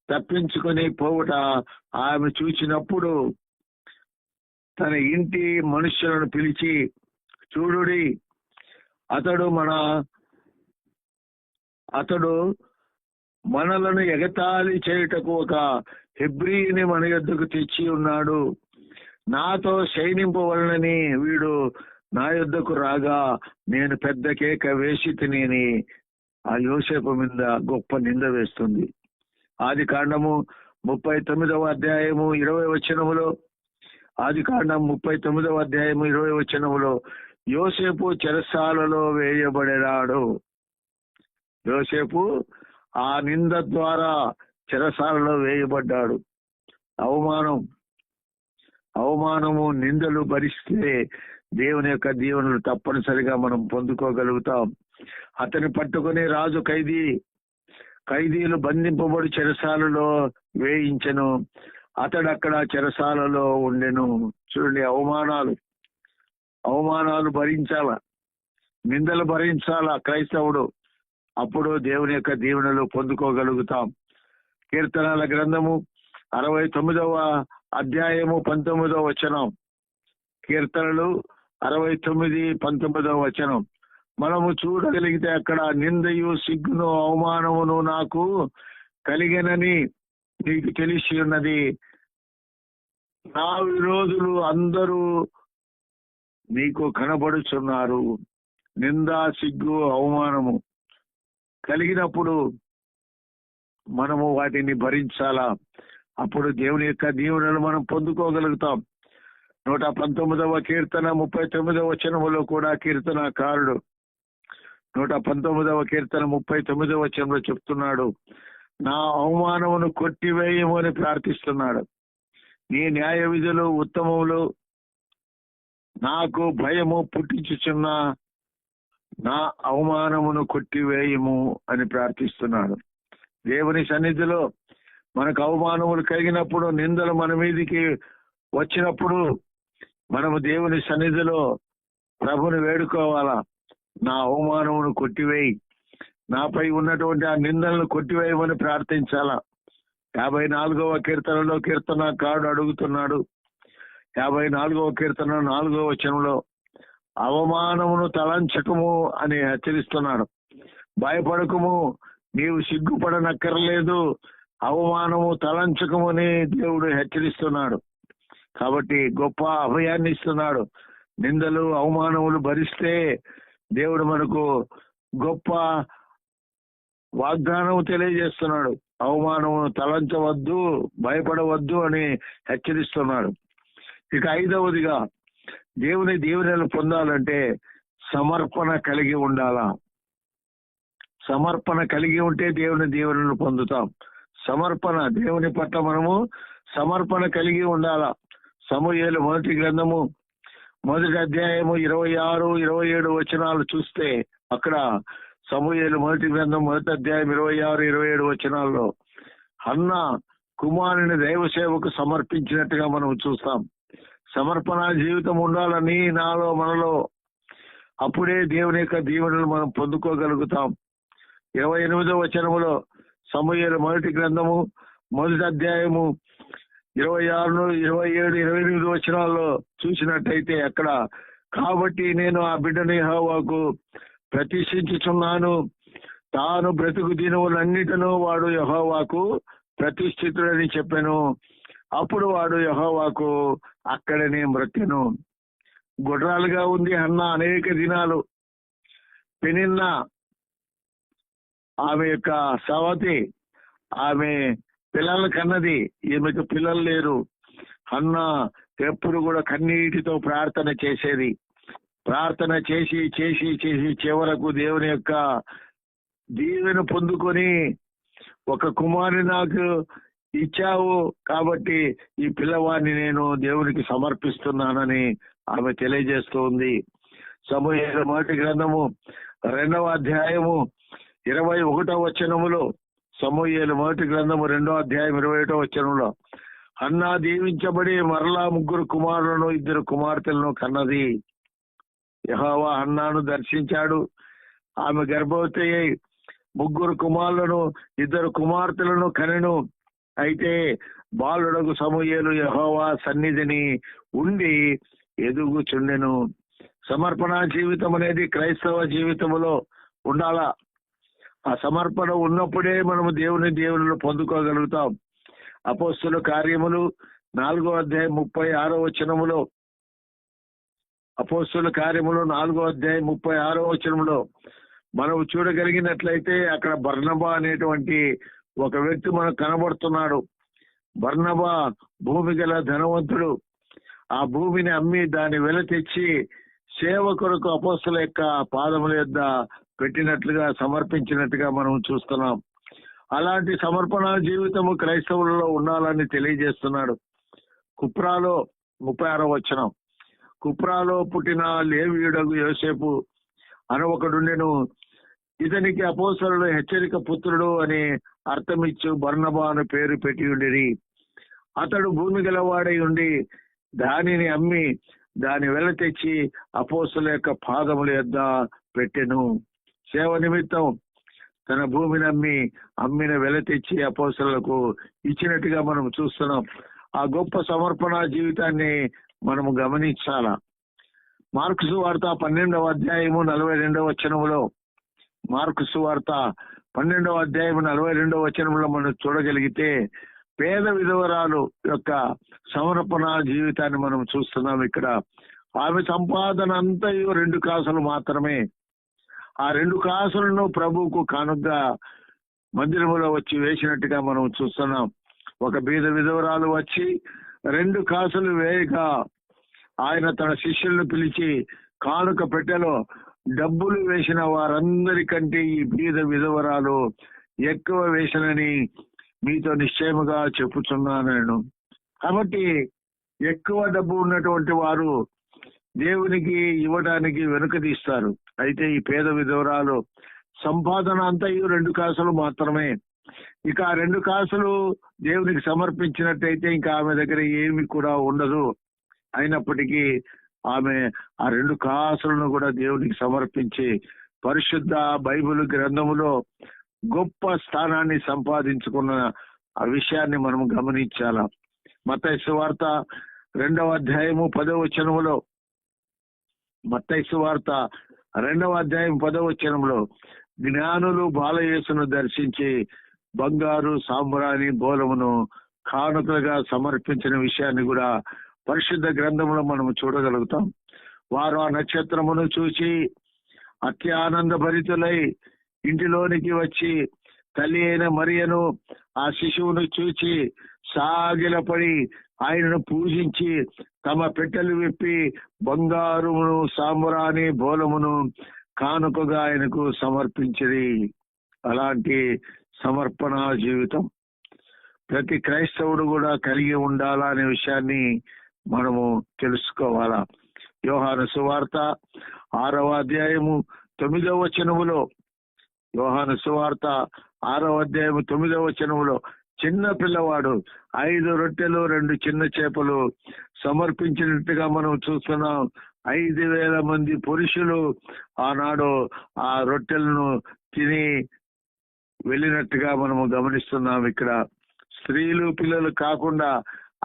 B: తప్పించుకొని పోవుట ఆమె చూచినప్పుడు తన ఇంటి మనుష్యులను పిలిచి, చూడుడి, అతడు మనలను ఎగతాళి చేయుటకు ఒక హెబ్రీని మన యొద్దకు తెచ్చి ఉన్నాడు. నాతో శయనింపవలనని వీడు నా యొద్దకు రాగా నేను పెద్ద కేక వేసి తిని ఆ యోసేపు మీద గొప్ప నింద వేస్తుంది. ఆదికాండము 39వ అధ్యాయము 20వ వచనములో, ఆదికాండం 39వ అధ్యాయము 20వ వచనములో, యోసేపు చెరసాలలో వేయబడినాడు. యోసేపు ఆ నింద ద్వారా చెరసాలలో వేయబడ్డాడు. అవమానము నిందలు భరిస్తే దేవుని యొక్క దీవెనలు తప్పనిసరిగా మనం పొందుకోగలుగుతాం. అతని పట్టుకుని రాజు ఖైదీలు బంధింపబడి చెరసాలలో వేయించెను. అతడు అక్కడ చెరసాలలో ఉండెను. చూడండి, అవమానాలు భరించాల, నిందలు భరించాల క్రైస్తవుడు. అప్పుడు దేవుని యొక్క దీవెనలు పొందుకోగలుగుతాం. కీర్తనల గ్రంథము 69వ అధ్యాయము 19వ వచనం, కీర్తనలు 69:19వ వచనం మనము చూడగలిగితే అక్కడ, నిందయు సిగ్గును అవమానమును నాకు కలిగినని నీకు తెలిసి ఉన్నది. నా విరోధులు అందరూ నీకు కనబడుచున్నారు. నింద, సిగ్గు, అవమానము కలిగినప్పుడు మనము వాటిని భరించాలా. అప్పుడు దేవుని యొక్క దీవెనలు మనం పొందుకోగలుగుతాం. 119వ కీర్తన 39వ వచనములో కూడా కీర్తనకారుడు 119వ కీర్తన 39వ వచనంలో చెప్తున్నాడు, నా అవమానమును కొట్టివేయము అని ప్రార్థిస్తున్నాడు. నీ న్యాయ విధులు ఉత్తమములు, నాకు భయము పుట్టించుచున్న నా అవమానమును కొట్టివేయము అని ప్రార్థిస్తున్నాడు. దేవుని సన్నిధిలో మనకు అవమానములు కలిగినప్పుడు, నిందలు మన మీదికి వచ్చినప్పుడు మనము దేవుని సన్నిధిలో ప్రభుని వేడుకోవాలా. నా అవమానమును కొట్టివేయి, నాపై ఉన్నటువంటి ఆ నిందలను కొట్టివేయమని ప్రార్థించాలా. 54వ కీర్తనలో కీర్తనకారుడు అడుగుతున్నాడు, 54వ కీర్తన 4వ వచనంలో, అవమానమును తలంచకము అని హెచ్చరిస్తున్నాడు. భయపడకము, నీవు సిగ్గుపడనక్కర్లేదు, అవమానము తలంచకమని దేవుడు హెచ్చరిస్తున్నాడు. కాబట్టి గొప్ప అభయాన్ని ఇస్తున్నాడు. నిందలు, అవమానములు భరిస్తే దేవుడు మనకు గొప్ప వాగ్దానం తెలియజేస్తున్నాడు. అవమానమును తలంచవద్దు, భయపడవద్దు అని హెచ్చరిస్తున్నాడు. ఇక 5వదిగా, దేవుని దీవెనలు పొందాలంటే సమర్పణ కలిగి ఉండాలా. సమర్పణ కలిగి ఉంటే దేవుని దీవెనలు పొందుతాం. సమర్పణ, దేవుని పట్ల మనము సమర్పణ కలిగి ఉండాలా. సమూయేలు మొదటి గ్రంథము 1వ అధ్యాయము 26, 27 వచనాలు చూస్తే, అక్కడ సమూయేలు మొదటి గ్రంథం 1వ అధ్యాయం 26, 27 వచనాల్లో హన్నా కుమారుని దైవ సేవకు సమర్పించినట్టుగా మనం చూస్తాం. సమర్పణ జీవితం ఉండాలని నాలో మనలో, అప్పుడే దేవుని యొక్క దీవెనలు మనం పొందుకోగలుగుతాం. 28వ వచనములో సమూయేలు మొదటి గ్రంథము 1వ అధ్యాయము 26, 27, 28 వచనాల్లో చూసినట్టయితే అక్కడ, కాబట్టి నేను ఆ బిడ్డని యెహోవాకు ప్రతిష్ఠించుచున్నాను, తాను బ్రతుకు దినములన్నిటినూ వాడు యెహోవాకు ప్రతిష్ఠితుడని చెప్పాను. అప్పుడు వాడు యెహోవాకు అక్కడనే మ్రొక్కెను. గుడ్రాలుగా ఉంది హన్న అనేక దినాలు. పెనిన్నా ఆమె యొక్క సవతి, ఆమె పిల్లలు కన్నది, ఈమెకు పిల్లలు లేరు. హన్న ఎప్పుడు కూడా కన్నీటితో ప్రార్థన చేసేది. ప్రార్థన చేసి చేసి చేసి చివరకు దేవుని యొక్క దీవెన పొందుకొని, ఒక కుమారుని నాకు ఇచ్చావు కాబట్టి ఈ పిల్లవాడిని నేను దేవునికి సమర్పిస్తున్నానని ఆమె తెలియజేస్తూ ఉంది. సమూయేలు మొదటి గ్రంథము 2వ అధ్యాయము 21వ వచనములో, సమూయేలు మొదటి గ్రంథము 2వ అధ్యాయం 21వ వచనంలో, హన్నా దీవించబడి మరలా 3 కుమారులను 2 కుమార్తెలను కన్నది. యెహోవా హన్నాను దర్శించాడు. ఆమె గర్భవతి అయి 3 కుమారులను 2 కుమార్తెలను కనెను. అయితే బాలుడగు సమూయేలు యెహోవా సన్నిధిని ఉండి ఎదుగుచుండెను. సమర్పణ జీవితం అనేది క్రైస్తవ జీవితంలో ఉండాలా. ఆ సమర్పణ ఉన్నప్పుడే మనము దేవుని పొందుకోగలుగుతాం. అపోస్తుల కార్యములు 4వ అధ్యాయం 36వ వచనములో, అపోస్తుల కార్యములు 4వ అధ్యాయం 36వ వచనములో మనం చూడగలిగినట్లయితే అక్కడ బర్నబా అనేటువంటి ఒక వ్యక్తి మనకు కనబడుతున్నాడు. బర్నబా భూమి గల ధనవంతుడు. ఆ భూమిని అమ్మి దాని వెల తెచ్చి సేవ కొరకు అపోస్తుల యొక్క పాదముల యొద్ద పెట్టినట్లుగా, సమర్పించినట్టుగా మనం చూస్తున్నాం. అలాంటి సమర్పణ జీవితము క్రైస్తవులలో ఉండాలని తెలియజేస్తున్నాడు. కుప్రాలో 36వ వచనం, కుప్రాలో పుట్టిన లేవీయుడగు యోసేపు అని ఒకడుండెను. ఇతనికి అపోస్తలుడు హెచ్చరిక పుత్రుడు అని అర్థమిచ్చు బర్నబా అని పేరు పెట్టి ఉండిరి. అతడు భూమి గలవాడై ఉండి దానిని అమ్మి దాని వెల తెచ్చి అపోస్తలుల యొక్క పాదముల యొద్ద పెట్టెను. సేవ నిమిత్తం తన భూమిని అమ్మిన వెల తెచ్చి అపోస్తలులకు ఇచ్చినట్టుగా మనం చూస్తున్నాం. ఆ గొప్ప సమర్పణ జీవితాన్ని మనము గమనించాలా. మార్కు సువార్త 12వ అధ్యాయము 42వ వచనములో, మార్కు సువార్త 12వ అధ్యాయము 42వ వచనంలో మనం చూడగలిగితే పేద విధవరాలు యొక్క సమర్పణ జీవితాన్ని మనం చూస్తున్నాం. ఇక్కడ ఆమె సంపాదన అంతయు 2 కాసులు మాత్రమే. ఆ 2 కాసులను ప్రభువుకు కానుకగా మందిరములో వచ్చి వేసినట్టుగా మనం చూస్తున్నాం. ఒక బీద విధవరాలు వచ్చి 2 కాసులు వేయగా ఆయన తన శిష్యులను పిలిచి కానుక పెట్టెలో డబ్బులు వేసిన వారందరికంటే ఈ బీద విధవరాలు ఎక్కువ వేసినని మీతో నిశ్చయముగా చెప్పుచున్నాను. కాబట్టి ఎక్కువ డబ్బు ఉన్నటువంటి వారు దేవునికి ఇవ్వడానికి వెనుక తీస్తారు. అయితే ఈ పేద విధవరాలు సంపాదన అంతయు 2 కాసులు మాత్రమే. ఇక ఆ 2 కాసులు దేవునికి సమర్పించినట్టయితే ఇంకా ఆమె దగ్గర ఏమి కూడా ఉండదు. అయినప్పటికీ ఆమె ఆ 2 కాసులను కూడా దేవునికి సమర్పించి పరిశుద్ధ బైబిల్ గ్రంథములో గొప్ప స్థానాన్ని సంపాదించుకున్న ఆ విషయాన్ని మనం గమనించాల. మత్తయి సువార్త 2వ అధ్యాయము 10వ వచనములో, మత్తయి సువార్త 2వ అధ్యాయం 10వ వచనంలో జ్ఞానులు బాలయేసును దర్శించి బంగారు సాంబ్రాణి బోలమును కానుకలుగా సమర్పించిన విషయాన్ని కూడా పరిశుద్ధ గ్రంథంలో మనం చూడగలుగుతాం. వారు ఆ నక్షత్రమును చూసి అత్యానంద భరితులై ఇంటిలోనికి వచ్చి తల్లి అయిన మరియను ఆ శిశువును చూచి సాగిలపడి ఆయనను పూజించి తమ పెట్టెలు విప్పి బంగారుమును సాంబ్రాణి బోలమును కానుకగా ఆయనకు సమర్పించిరి. అలాంటి సమర్పణ జీవితం ప్రతి క్రైస్తవుడు కూడా కలిగి ఉండాలా అనే విషయాన్ని మనము తెలుసుకోవాలా. యోహాను సువార్త 6వ అధ్యాయము 9వ వచనములో, యోహాను సువార్త 6వ అధ్యాయము 9వ వచనములో చిన్న పిల్లవాడు 5 రొట్టెలు 2 చిన్న చేపలు సమర్పించినట్టుగా మనం చూస్తున్నాం. 5,000 మంది పురుషులు ఆనాడు ఆ రొట్టెలను తిని వెళ్ళినట్టుగా మనము గమనిస్తున్నాం. ఇక్కడ స్త్రీలు పిల్లలు కాకుండా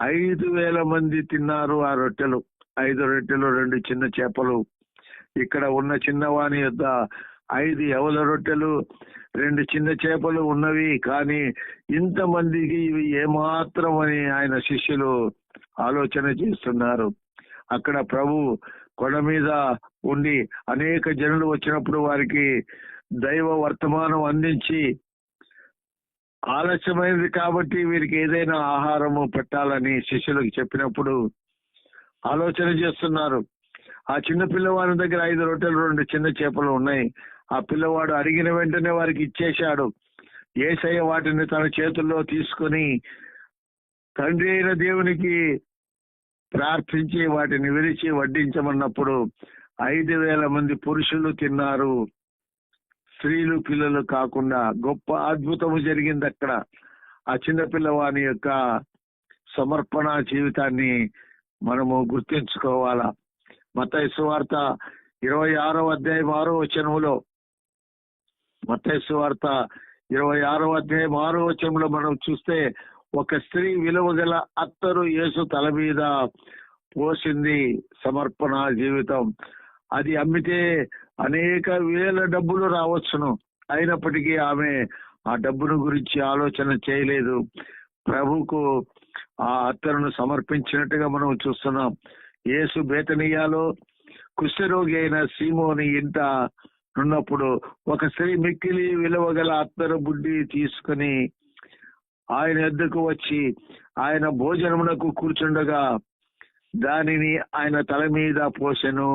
B: 5,000 మంది తిన్నారు ఆ రొట్టెలు. 5 రొట్టెలు 2 చిన్న చేపలు. ఇక్కడ ఉన్న చిన్నవాని యొద్ద 5 యవల రొట్టెలు 2 చిన్న చేపలు ఉన్నవి, కానీ ఇంతమందికి ఇవి ఏమాత్రం అని ఆయన శిష్యులు ఆలోచన చేస్తున్నారు. అక్కడ ప్రభు కొండ మీద ఉండి అనేక జనులు వచ్చినప్పుడు వారికి దైవ వర్తమానం అందించి, ఆలస్యమైనది కాబట్టి వీరికి ఏదైనా ఆహారము పెట్టాలని శిష్యులకు చెప్పినప్పుడు ఆలోచన చేస్తున్నారు. ఆ చిన్న పిల్లవాడి దగ్గర 5 రొట్టెలు 2 చిన్న చేపలు ఉన్నాయి. ఆ పిల్లవాడు అడిగిన వెంటనే వారికి ఇచ్చేశాడు. యేసయ్య వాటిని తన చేతుల్లో తీసుకొని తండ్రి అయిన దేవునికి ప్రార్థించి వాటిని విరిచి వడ్డించమన్నప్పుడు 5,000 మంది పురుషులు తిన్నారు, స్త్రీలు పిల్లలు కాకుండా. గొప్ప అద్భుతము జరిగింది అక్కడ. ఆ చిన్న పిల్లవాని యొక్క సమర్పణ జీవితాన్ని మనము గుర్తించుకోవాలా. మత్తయి సువార్త 26వ అధ్యాయం 6వ వచనములో, మత్తయి సువార్త 26వ అధ్యాయం 6వ వచనంలో మనం చూస్తే, ఒక స్త్రీ విలువగల అత్తరు యేసు తల మీద పోసింది. సమర్పణ జీవితం. అది అమ్మితే అనేక వేల డబ్బులు రావచ్చును, అయినప్పటికీ ఆమె ఆ డబ్బును గురించి ఆలోచన చేయలేదు. ప్రభుకు ఆ అత్తరును సమర్పించినట్టుగా మనం చూస్తున్నాం. యేసు బేతనియాలో కుష్ఠరోగి అయిన సీమోని ఇంట ఉన్నప్పుడు ఒక స్త్రీ మిక్కిలి విలువగల అత్తరు బుడ్డి తీసుకుని ఆయన ఎద్దకు వచ్చి ఆయన భోజనమునకు కూర్చుండగా దానిని ఆయన తల మీద పోసెను.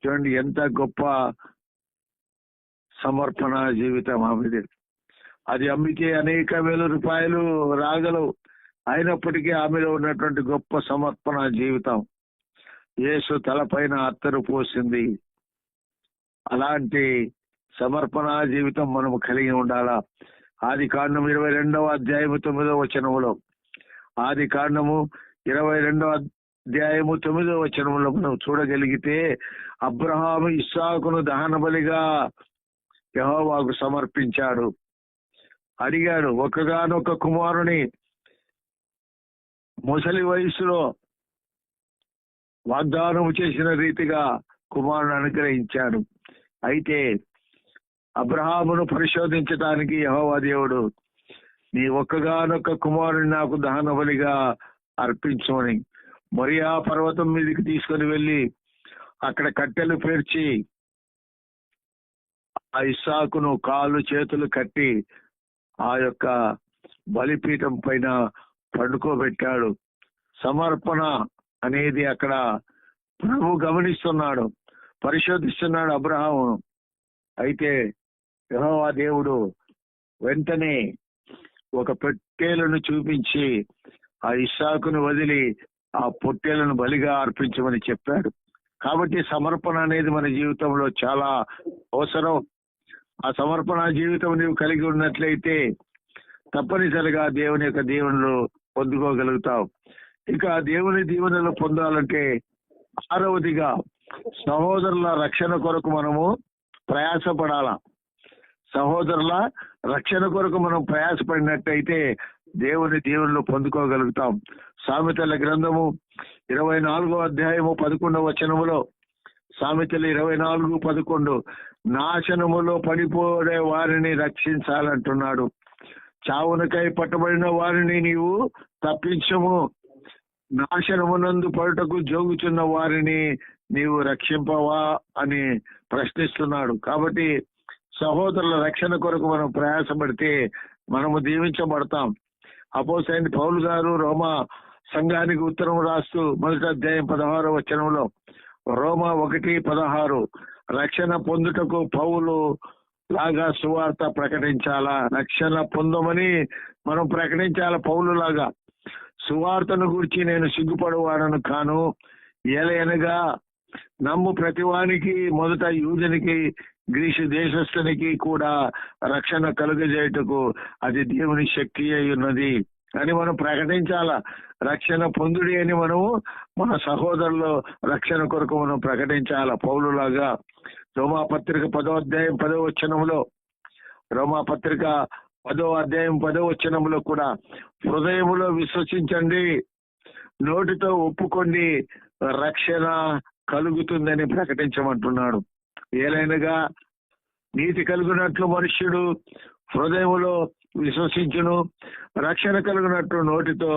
B: చూడండి ఎంత గొప్ప సమర్పణ జీవితం ఆమెది. అది అమ్మితే అనేక వేల రూపాయలు రాగలవు, అయినప్పటికీ ఆమెలో ఉన్నటువంటి గొప్ప సమర్పణ జీవితం. యేసు తలపైన అత్తరు పోసింది. అలాంటి సమర్పణ జీవితం మనము కలిగి ఉండాలా. ఆదికాండం 22వ అధ్యాయము 9వ వచనములో, ఆదికాండము 22వ అధ్యాయము 9వ వచనములో మనం చూడగలిగితే, అబ్రహాము ఇస్సాకును దహన బలిగా యెహోవాకు సమర్పించాడు. అడిగాడు, ఒక్కగానొక్క కుమారుని ముసలి వయసులో వాగ్దానము చేసిన రీతిగా కుమారుని అనుగ్రహించాడు. అయితే అబ్రహామును పరిశోధించడానికి యెహోవా దేవుడు, నీ ఒక్కగానొక్క కుమారుని నాకు దహన బలిగా అర్పించమని మొరియా పర్వతం మీదకి తీసుకొని వెళ్ళి అక్కడ కట్టెలు పేర్చి ఆ ఇస్సాకును కాళ్ళు చేతులు కట్టి ఆ యొక్క బలిపీఠం పైన పండుకోబెట్టాడు. సమర్పణ అనేది అక్కడ ప్రభు గమనిస్తున్నాడు, పరిశోధిస్తున్నాడు అబ్రహామును. అయితే యెహోవా దేవుడు వెంటనే ఒక పొట్టేలును చూపించి ఆ ఇస్సాకును వదిలి ఆ పొట్టేలను బలిగా అర్పించమని చెప్పాడు. కాబట్టి సమర్పణ అనేది మన జీవితంలో చాలా అవసరం. ఆ సమర్పణ జీవితం నీవు కలిగి ఉన్నట్లయితే తప్పనిసరిగా దేవుని యొక్క దీవెనలు పొందుకోగలుగుతావు. ఇక దేవుని దీవెనలు పొందాలంటే 6వదిగా సహోదరుల రక్షణ కొరకు మనము ప్రయాసపడాల. సహోదరుల రక్షణ కొరకు మనం ప్రయాసపడినట్టయితే దేవుని దీవెనలు పొందుకోగలుగుతాం. సామెతల గ్రంథము 24వ అధ్యాయము 11వ వచనములో, సామెతలు 24:11, నాశనములో పడిపోయే వారిని రక్షించాలంటున్నాడు. చావునకై పట్టబడిన వారిని నీవు తప్పించము, నాశనమునందు పడుటకు జోగుచున్న వారిని నీవు రక్షింపవా అని ప్రశ్నిస్తున్నాడు. కాబట్టి సహోదరుల రక్షణ కొరకు మనం ప్రయాసపడితే మనము దీవించబడతాం. అపోస్తలుడైన పౌలు గారు రోమా సంఘానికి ఉత్తరం రాస్తూ 1వ అధ్యాయం 16వ వచనంలో, రోమా 1:16, రక్షణ పొందుటకు పౌలు లాగా సువార్త ప్రకటించాలా. రక్షణ పొందమని మనం ప్రకటించాలా పౌలు లాగా. సువార్తను గురించి నేను సిగ్గుపడవాడను కాను, ఏలయనగా నమ్ము ప్రతివానికి, మొదట యూదునికి గ్రీసు దేశస్థునికి కూడా రక్షణ కలుగజేయుటకు అది దేవుని శక్తి అయి ఉన్నది అని మనం ప్రకటించాలా. రక్షణ పొందుడి అని మనము మన సహోదరులు రక్షణ కొరకు మనం ప్రకటించాలా పౌలులాగా. రోమాపత్రిక 10వ అధ్యాయం 10వ వచనంలో, రోమాపత్రిక 10వ అధ్యాయం 10వ వచనంలో కూడా, హృదయములో విశ్వసించండి, నోటితో ఒప్పుకోండి, రక్షణ కలుగుతుందని ప్రకటించమంటున్నాడు. ఏలైనగా నీతి కలిగినట్లు మనుష్యుడు హృదయములో విశ్వసించును, రక్షణ కలిగినట్లు నోటితో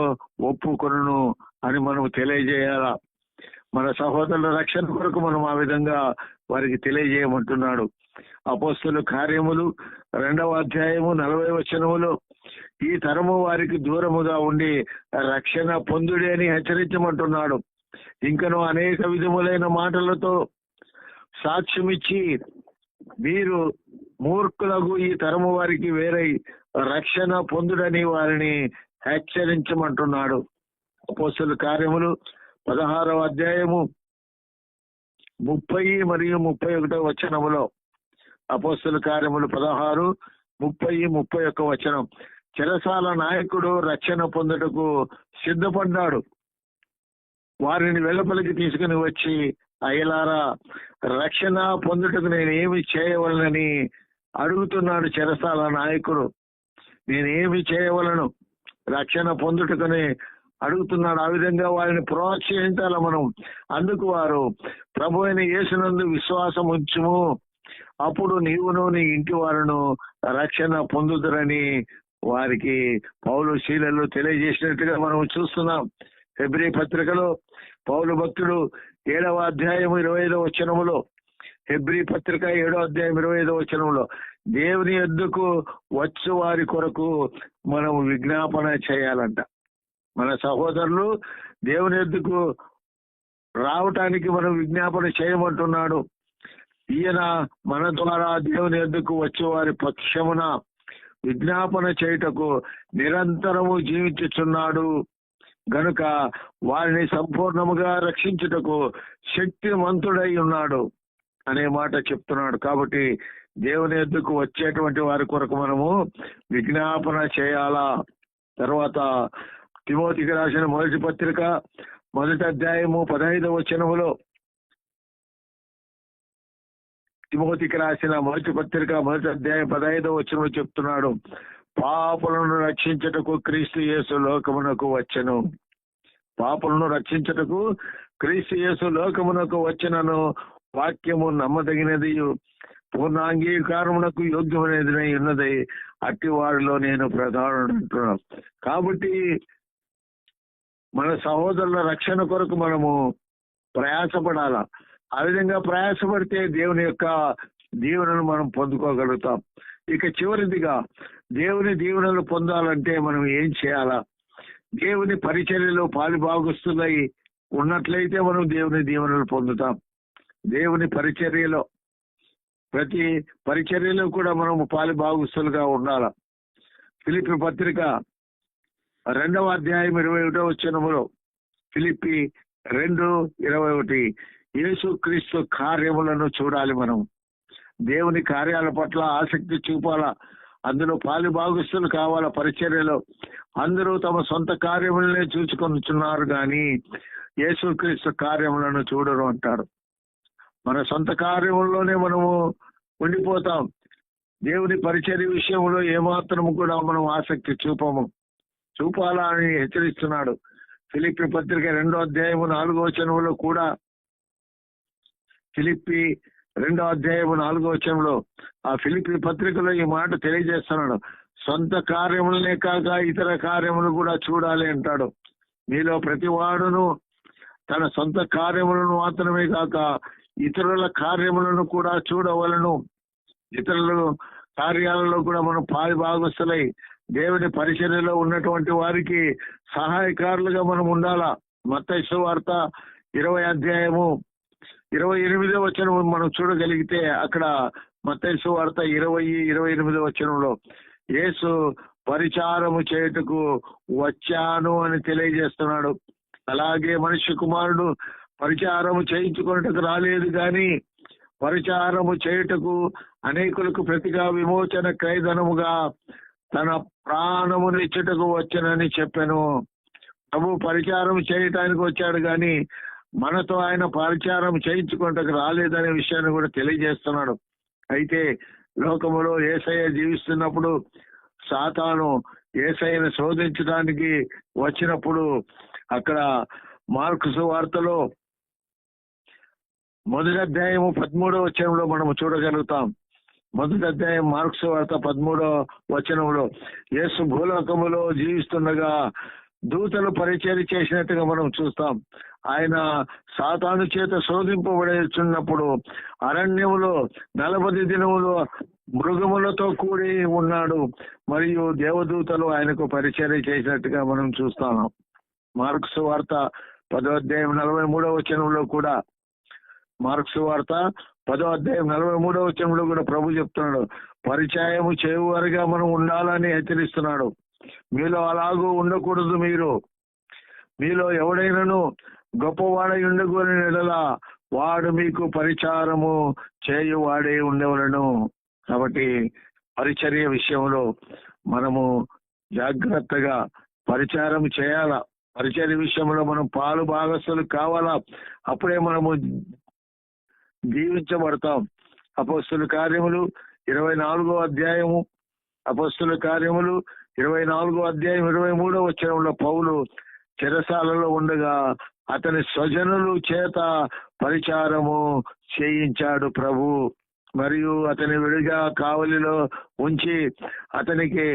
B: ఒప్పుకొనును అని మనం తెలియజేయాలా. మన సహోదరుల రక్షణ కొరకు మనం ఆ విధంగా వారికి తెలియజేయమంటున్నాడు. అపోస్తలుల కార్యములు 2వ అధ్యాయము 40వ వచనములో ఈ తరము వారికి దూరముగా ఉండి రక్షణ పొందుడి అని హెచ్చరించమంటున్నాడు. ఇంకను అనేక విధములైన మాటలతో సాక్ష్యమిచ్చి మీరు మూర్ఖులకు ఈ తరము వారికి వేరై రక్షణ పొందుడని వారిని హెచ్చరించమంటున్నాడు. అపోస్తలుల కార్యములు 16వ అధ్యాయము 30 మరియు 31వ వచనములో, అపోస్తలుల కార్యములు 16, 30, 31 వచనం. చెరసాల నాయకుడు రక్షణ పొందుటకు సిద్ధపడ్డాడు. వారిని వెలుపలికి తీసుకుని వచ్చి, అయ్యలారా, రక్షణ పొందుటకు నేనేమి చేయవలనని అడుగుతున్నాడు చెరసాల నాయకుడు. నేనేమి చేయవలను రక్షణ పొందుటకుని అడుగుతున్నాడు. ఆ విధంగా వారిని ప్రోత్సహించాల మనం. అందుకు వారు, ప్రభు అయిన యేసునందు విశ్వాసం ఉంచుము, అప్పుడు నీవును నీ ఇంటి వారును రక్షణ పొందుదురని వారికి పౌలు శీలలు తెలియజేసినట్టుగా మనం చూస్తున్నాం. హెబ్రీ పత్రికలో పౌలు భక్తుడు 7వ అధ్యాయం 25వ వచనములో, హెబ్రీ పత్రిక 7వ అధ్యాయం 25వ వచనంలో, దేవుని యొద్దకు వచ్చు వారి కొరకు మనం విజ్ఞాపన చేయాలంట. మన సహోదరులు దేవుని యొద్దకు రావటానికి మనం విజ్ఞాపన చేయమంటున్నాడు. ఈయన మన ద్వారా దేవుని యొద్దకు వచ్చే వారి పక్షమున విజ్ఞాపన చేయుటకు నిరంతరము జీవించుచున్నాడు గనుక వారిని సంపూర్ణముగా రక్షించుటకు శక్తిమంతుడై ఉన్నాడు అనే మాట చెప్తున్నాడు. కాబట్టి దేవుని యొద్దకు వచ్చేటువంటి వారి కొరకు మనము విజ్ఞాపన చేయాలా. తర్వాత తిమోతికి రాసిన మొదటి పత్రిక 1వ అధ్యాయము 15వ వచనములో, తిమోతికి రాసిన మొదటి పత్రిక 1వ అధ్యాయం 15వ వచనంలో చెప్తున్నాడు, పాపులను రక్షించుటకు క్రీస్తు యేసు లోకమునకు వచ్చెను. పాపులను రక్షించుటకు క్రీస్తు యేసు లోకమునకు వచ్చెనను వాక్యము నమ్మదగినది, పూర్ణ అంగీకారమునకు యోగ్యమైనది ఉన్నది, అట్టి వారిలో నేను ప్రధానుడు అంటున్నాను. కాబట్టి మన సహోదరుల రక్షణ కొరకు మనము ప్రయాసపడాలా. ఆ విధంగా ప్రయాసపడితే దేవుని యొక్క దీవెనను మనం పొందుకోగలుగుతాం. ఇక చివరిదిగా దేవుని దీవెనలు పొందాలంటే మనం ఏం చేయాలా? దేవుని పరిచర్యలో పాలుభాగస్తులై ఉన్నట్లయితే మనం దేవుని దీవెనలు పొందుతాం. దేవుని పరిచర్యలో ప్రతి పరిచర్యలో కూడా మనం పాలుభాగస్తులుగా ఉండాలా. ఫిలిప్పీ పత్రిక 2వ అధ్యాయం 21వ వచనములో, ఫిలిప్పీ 2:21, యేసుక్రీస్తు కార్యములను చూడాలి. మనం దేవుని కార్యాల పట్ల ఆసక్తి చూపాలా. అందులో పాలుభాగస్తులు కావాలా. పరిచర్యలో అందరూ తమ సొంత కార్యములనే చూసుకొనిచున్నారు కానీ యేసుక్రీస్తు కార్యములను చూడరు అంటారు. మన సొంత కార్యముల్లోనే మనము ఉండిపోతాం. దేవుని పరిచర్య విషయంలో ఏమాత్రము కూడా మనం ఆసక్తి చూపాలా అని హెచ్చరిస్తున్నాడు. ఫిలిప్పీ పత్రిక 2వ అధ్యాయము 4వ వచనంలో కూడా, ఫిలిప్పీ 2వ అధ్యాయము 4వ వచనంలో ఆ ఫిలిప్పీ పత్రికలో ఈ మాట తెలియజేస్తున్నాడు. సొంత కార్యములనే కాక ఇతర కార్యములు కూడా చూడాలి అంటాడు. మీలో ప్రతి వాడును తన సొంత కార్యములను మాత్రమే కాక ఇతరుల కార్యములను కూడా చూడవలను. ఇతరుల కార్యాలలో కూడా మనం పాలుభాగస్తులై దేవుని పరిచర్యలో ఉన్నటువంటి వారికి సహాయకారులుగా మనం ఉండాలా. మత్తయి సువార్త 20వ అధ్యాయము 28వ వచనం మనం చూడగలిగితే, అక్కడ మత్తయి సువార్త 20:28వ వచనంలో యేసు పరిచారము చేయుటకు వచ్చాను అని తెలియజేస్తున్నాడు. అలాగే మనుష్య కుమారుడు పరిచారము చేయించుకున్నట్టుకు రాలేదు కానీ పరిచారము చేయుటకు అనేకులకు ప్రతిగా విమోచన క్రయధనముగా తన ప్రాణమును ఇచ్చుటకు వచ్చానని చెప్పాను. ప్రభు పరిచారం చేయటానికి వచ్చాడు కానీ మనతో ఆయన పరిచారం చేయించుకుంటకు రాలేదనే విషయాన్ని కూడా తెలియజేస్తున్నాడు. అయితే లోకములో యేసయ్య జీవిస్తున్నప్పుడు సాతాను యేసయ్యను శోధించడానికి వచ్చినప్పుడు అక్కడ మార్కు సువార్తలో 1వ అధ్యాయము 13వ వచనంలో మనము చూడగలుగుతాం. మొదటి అధ్యాయం మార్క్స్ వార్త 13వ వచనంలో యేసు భూలోకములో జీవిస్తుండగా దూతలు పరిచర్య చేసినట్టుగా మనం చూస్తాం. ఆయన సాతాను చేత శోధింపబడుచున్నప్పుడు అరణ్యములో 40 దినములు మృగములతో కూడి ఉన్నాడు. మరియు దేవదూతలు ఆయనకు పరిచర్య చేసినట్టుగా మనం చూస్తాం. మార్క్స్ వార్త 10వ అధ్యాయం 43వ వచనంలో కూడా మార్క్స్ వార్త 10వ అధ్యాయం 43వ వచనంలో కూడా ప్రభు చెప్తున్నాడు, పరిచయము చేయువారుగా మనం ఉండాలని హెచ్చరిస్తున్నాడు. మీలో అలాగూ ఉండకూడదు. మీలో ఎవడైనాను గొప్పవాడై ఉండకూడని ఎడల వాడు మీకు పరిచారము చేయువాడే ఉండవలను. కాబట్టి పరిచర్య విషయంలో మనము జాగ్రత్తగా పరిచారం చేయాలా. పరిచర్య విషయంలో మనం పాలు భాగస్థులు కావాలా. అప్పుడే మనము దీవించబడతాం. అపొస్తలుల కార్యములు 24వ అధ్యాయము 23వ వచనంలో పౌలు చెరసాలలో ఉండగా అతని స్వజనులు చేత పరిచారము చేయించాడు ప్రభు. మరియు అతని విడిగా కావలిలో ఉంచి అతనికి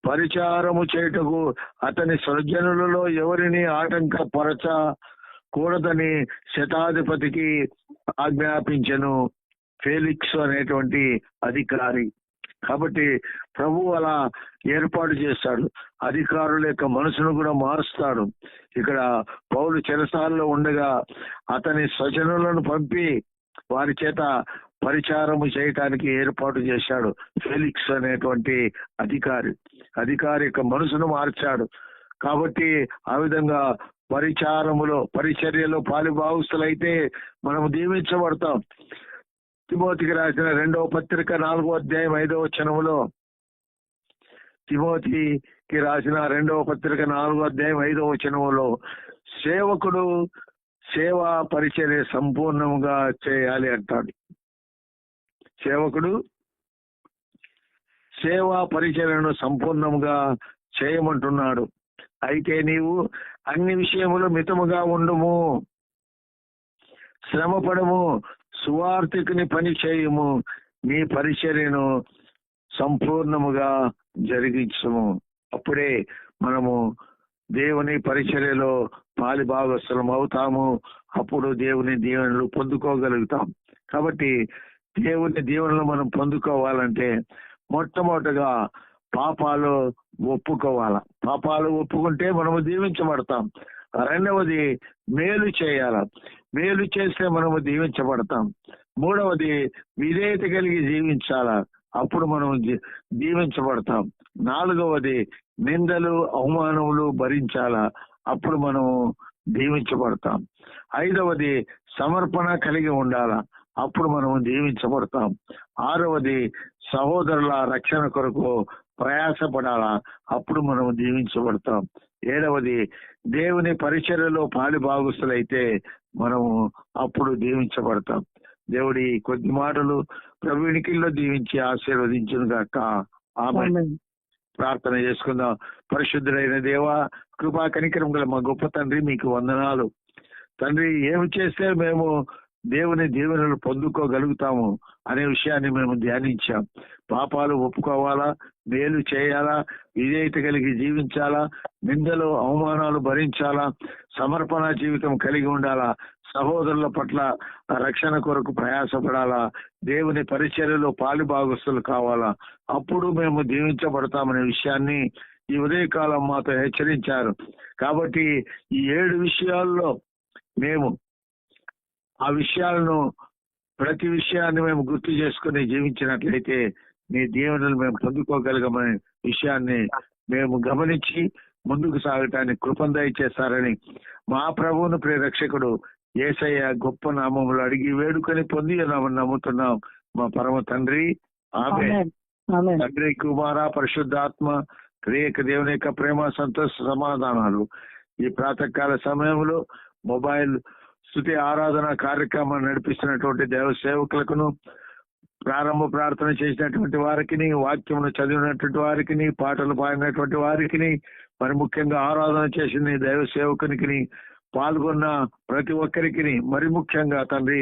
B: పరిచారము చేయుటకు అతని స్వజనులలో ఎవరిని ఆటంకపరచకూడదని శతాధిపతికి ఆజ్ఞాపించెను, ఫేలిక్స్ అనేటువంటి అధికారి. కాబట్టి ప్రభు అలా ఏర్పాటు చేస్తాడు. అధికారుల యొక్క మనసును కూడా మారుస్తాడు. ఇక్కడ పౌలు చెరసాలలో ఉండగా అతని స్వజనులను పంపి వారి చేత పరిచారము చేయటానికి ఏర్పాటు చేశాడు. ఫేలిక్స్ అనేటువంటి అధికారి యొక్క మనసును మార్చాడు. కాబట్టి ఆ విధంగా పరిచర్యలో పాలుభాగస్తులైతే మనము దీవించబడతాం. తిమోతికి రాసిన 2వ పత్రిక 4వ అధ్యాయం 5వ వచనములో తిమోతికి రాసిన 2వ పత్రిక 4వ అధ్యాయం 5వ వచనములో సేవకుడు సేవా పరిచర్య సంపూర్ణంగా చేయాలి అంటాడు. సేవకుడు సేవా పరిచర్యను సంపూర్ణంగా చేయమంటున్నాడు. అయితే నీవు అన్ని విషయములు మితముగా ఉండుము, శ్రమపడము, సువార్తికుని పని చేయుము, నీ పరిచర్యను సంపూర్ణముగా జరిగించుము. అప్పుడే మనము దేవుని పరిచర్యలో పాలిభాగస్తులం అవుతాము. అప్పుడు దేవుని దీవెనలు పొందుకోగలుగుతాం. కాబట్టి దేవుని దీవెనలు మనం పొందుకోవాలంటే మొట్టమొదటిగా పాపాలు ఒప్పుకోవాలా. పాపాలు ఒప్పుకుంటే మనము దీవించబడతాం. రెండవది మేలు చేయాల. మేలు చేస్తే మనము దీవించబడతాం. మూడవది విధేయత కలిగి జీవించాలా. అప్పుడు మనం దీవించబడతాం. నాలుగవది నిందలు అవమానములు భరించాలా. అప్పుడు మనము దీవించబడతాం. ఐదవది సమర్పణ కలిగి ఉండాలా. అప్పుడు మనము దీవించబడతాం. ఆరవది సహోదరుల రక్షణ కొరకు ప్రయాసపడాలా. అప్పుడు మనము దీవించబడతాం. ఏడవది దేవుని పరిచర్యలో పాలిభాగస్తులైతే మనము అప్పుడు దీవించబడతాం. దేవుడి కొద్ది మాటలు ప్రభునికిల్లో దీవించి ఆశీర్వదించును గాక. ఆమేన్. ప్రార్థన చేసుకుందాం. పరిశుద్ధుడైన దేవా, కృపా కనికరం గల మా గొప్ప తండ్రి, మీకు వందనాలు. తండ్రి, ఏమి చేస్తే మేము దేవుని దీవెనలు పొందుకోగలుగుతాము అనే విషయాన్ని మేము ధ్యానించాం. పాపాలు ఒప్పుకోవాలా, మేలు చేయాలా, విధేయత కలిగి జీవించాలా, నిందలు అవమానాలు భరించాలా, సమర్పణ జీవితం కలిగి ఉండాలా, సహోదరుల పట్ల రక్షణ కొరకు ప్రయాసపడాలా, దేవుని పరిచర్యలో పాలుభాగస్తులు కావాలా. అప్పుడు మేము దీవించబడతామనే విషయాన్ని ఈ ఉదయకాలం మాతో హెచ్చరించారు. కాబట్టి ఈ 7 విషయాల్లో మేము ఆ విషయాలను ప్రతి విషయాన్ని మేము గుర్తు చేసుకుని జీవించినట్లయితే నీ దీవెనలు మేము పొందుకోగలగమనే విషయాన్ని మేము గమనించి ముందుకు సాగటానికి కృపను దయచేస్తారని మా ప్రభువును ప్రియరక్షకుడు యేసయ్య గొప్ప నామములు అడిగి వేడుకొని పొంది నమ్ముతున్నాం మా పరమ తండ్రి. ఆమేన్. తండ్రి, కుమార, పరిశుద్ధాత్మ త్రియేక దేవుని యొక్క ప్రేమ, సంతోష, సమాధానాలు ఈ ప్రాతకాల సమయంలో మొబైల్ స్తుతి ఆరాధన కార్యక్రమాన్ని నడిపిస్తున్నటువంటి దేవ సేవకులకును, ప్రారంభ ప్రార్థన చేసినటువంటి వారికి, వాక్యమును చదివినటువంటి వారికి, పాటలు పాడినటువంటి వారికి, మరి ముఖ్యంగా ఆరాధన చేసిన దైవ సేవకునికి పాల్గొన్న ప్రతి ఒక్కరికి, మరి ముఖ్యంగా తండ్రి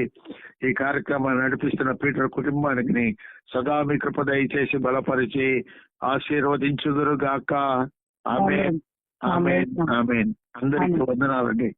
B: ఈ కార్యక్రమాన్ని నడిపిస్తున్న పీటర్ కుటుంబానికి సదా మీ కృప దయచేసి బలపరిచి ఆశీర్వదించుదురు గాక. ఆమేన్, ఆమేన్, ఆమేన్. అందరికీ వందనాలండి.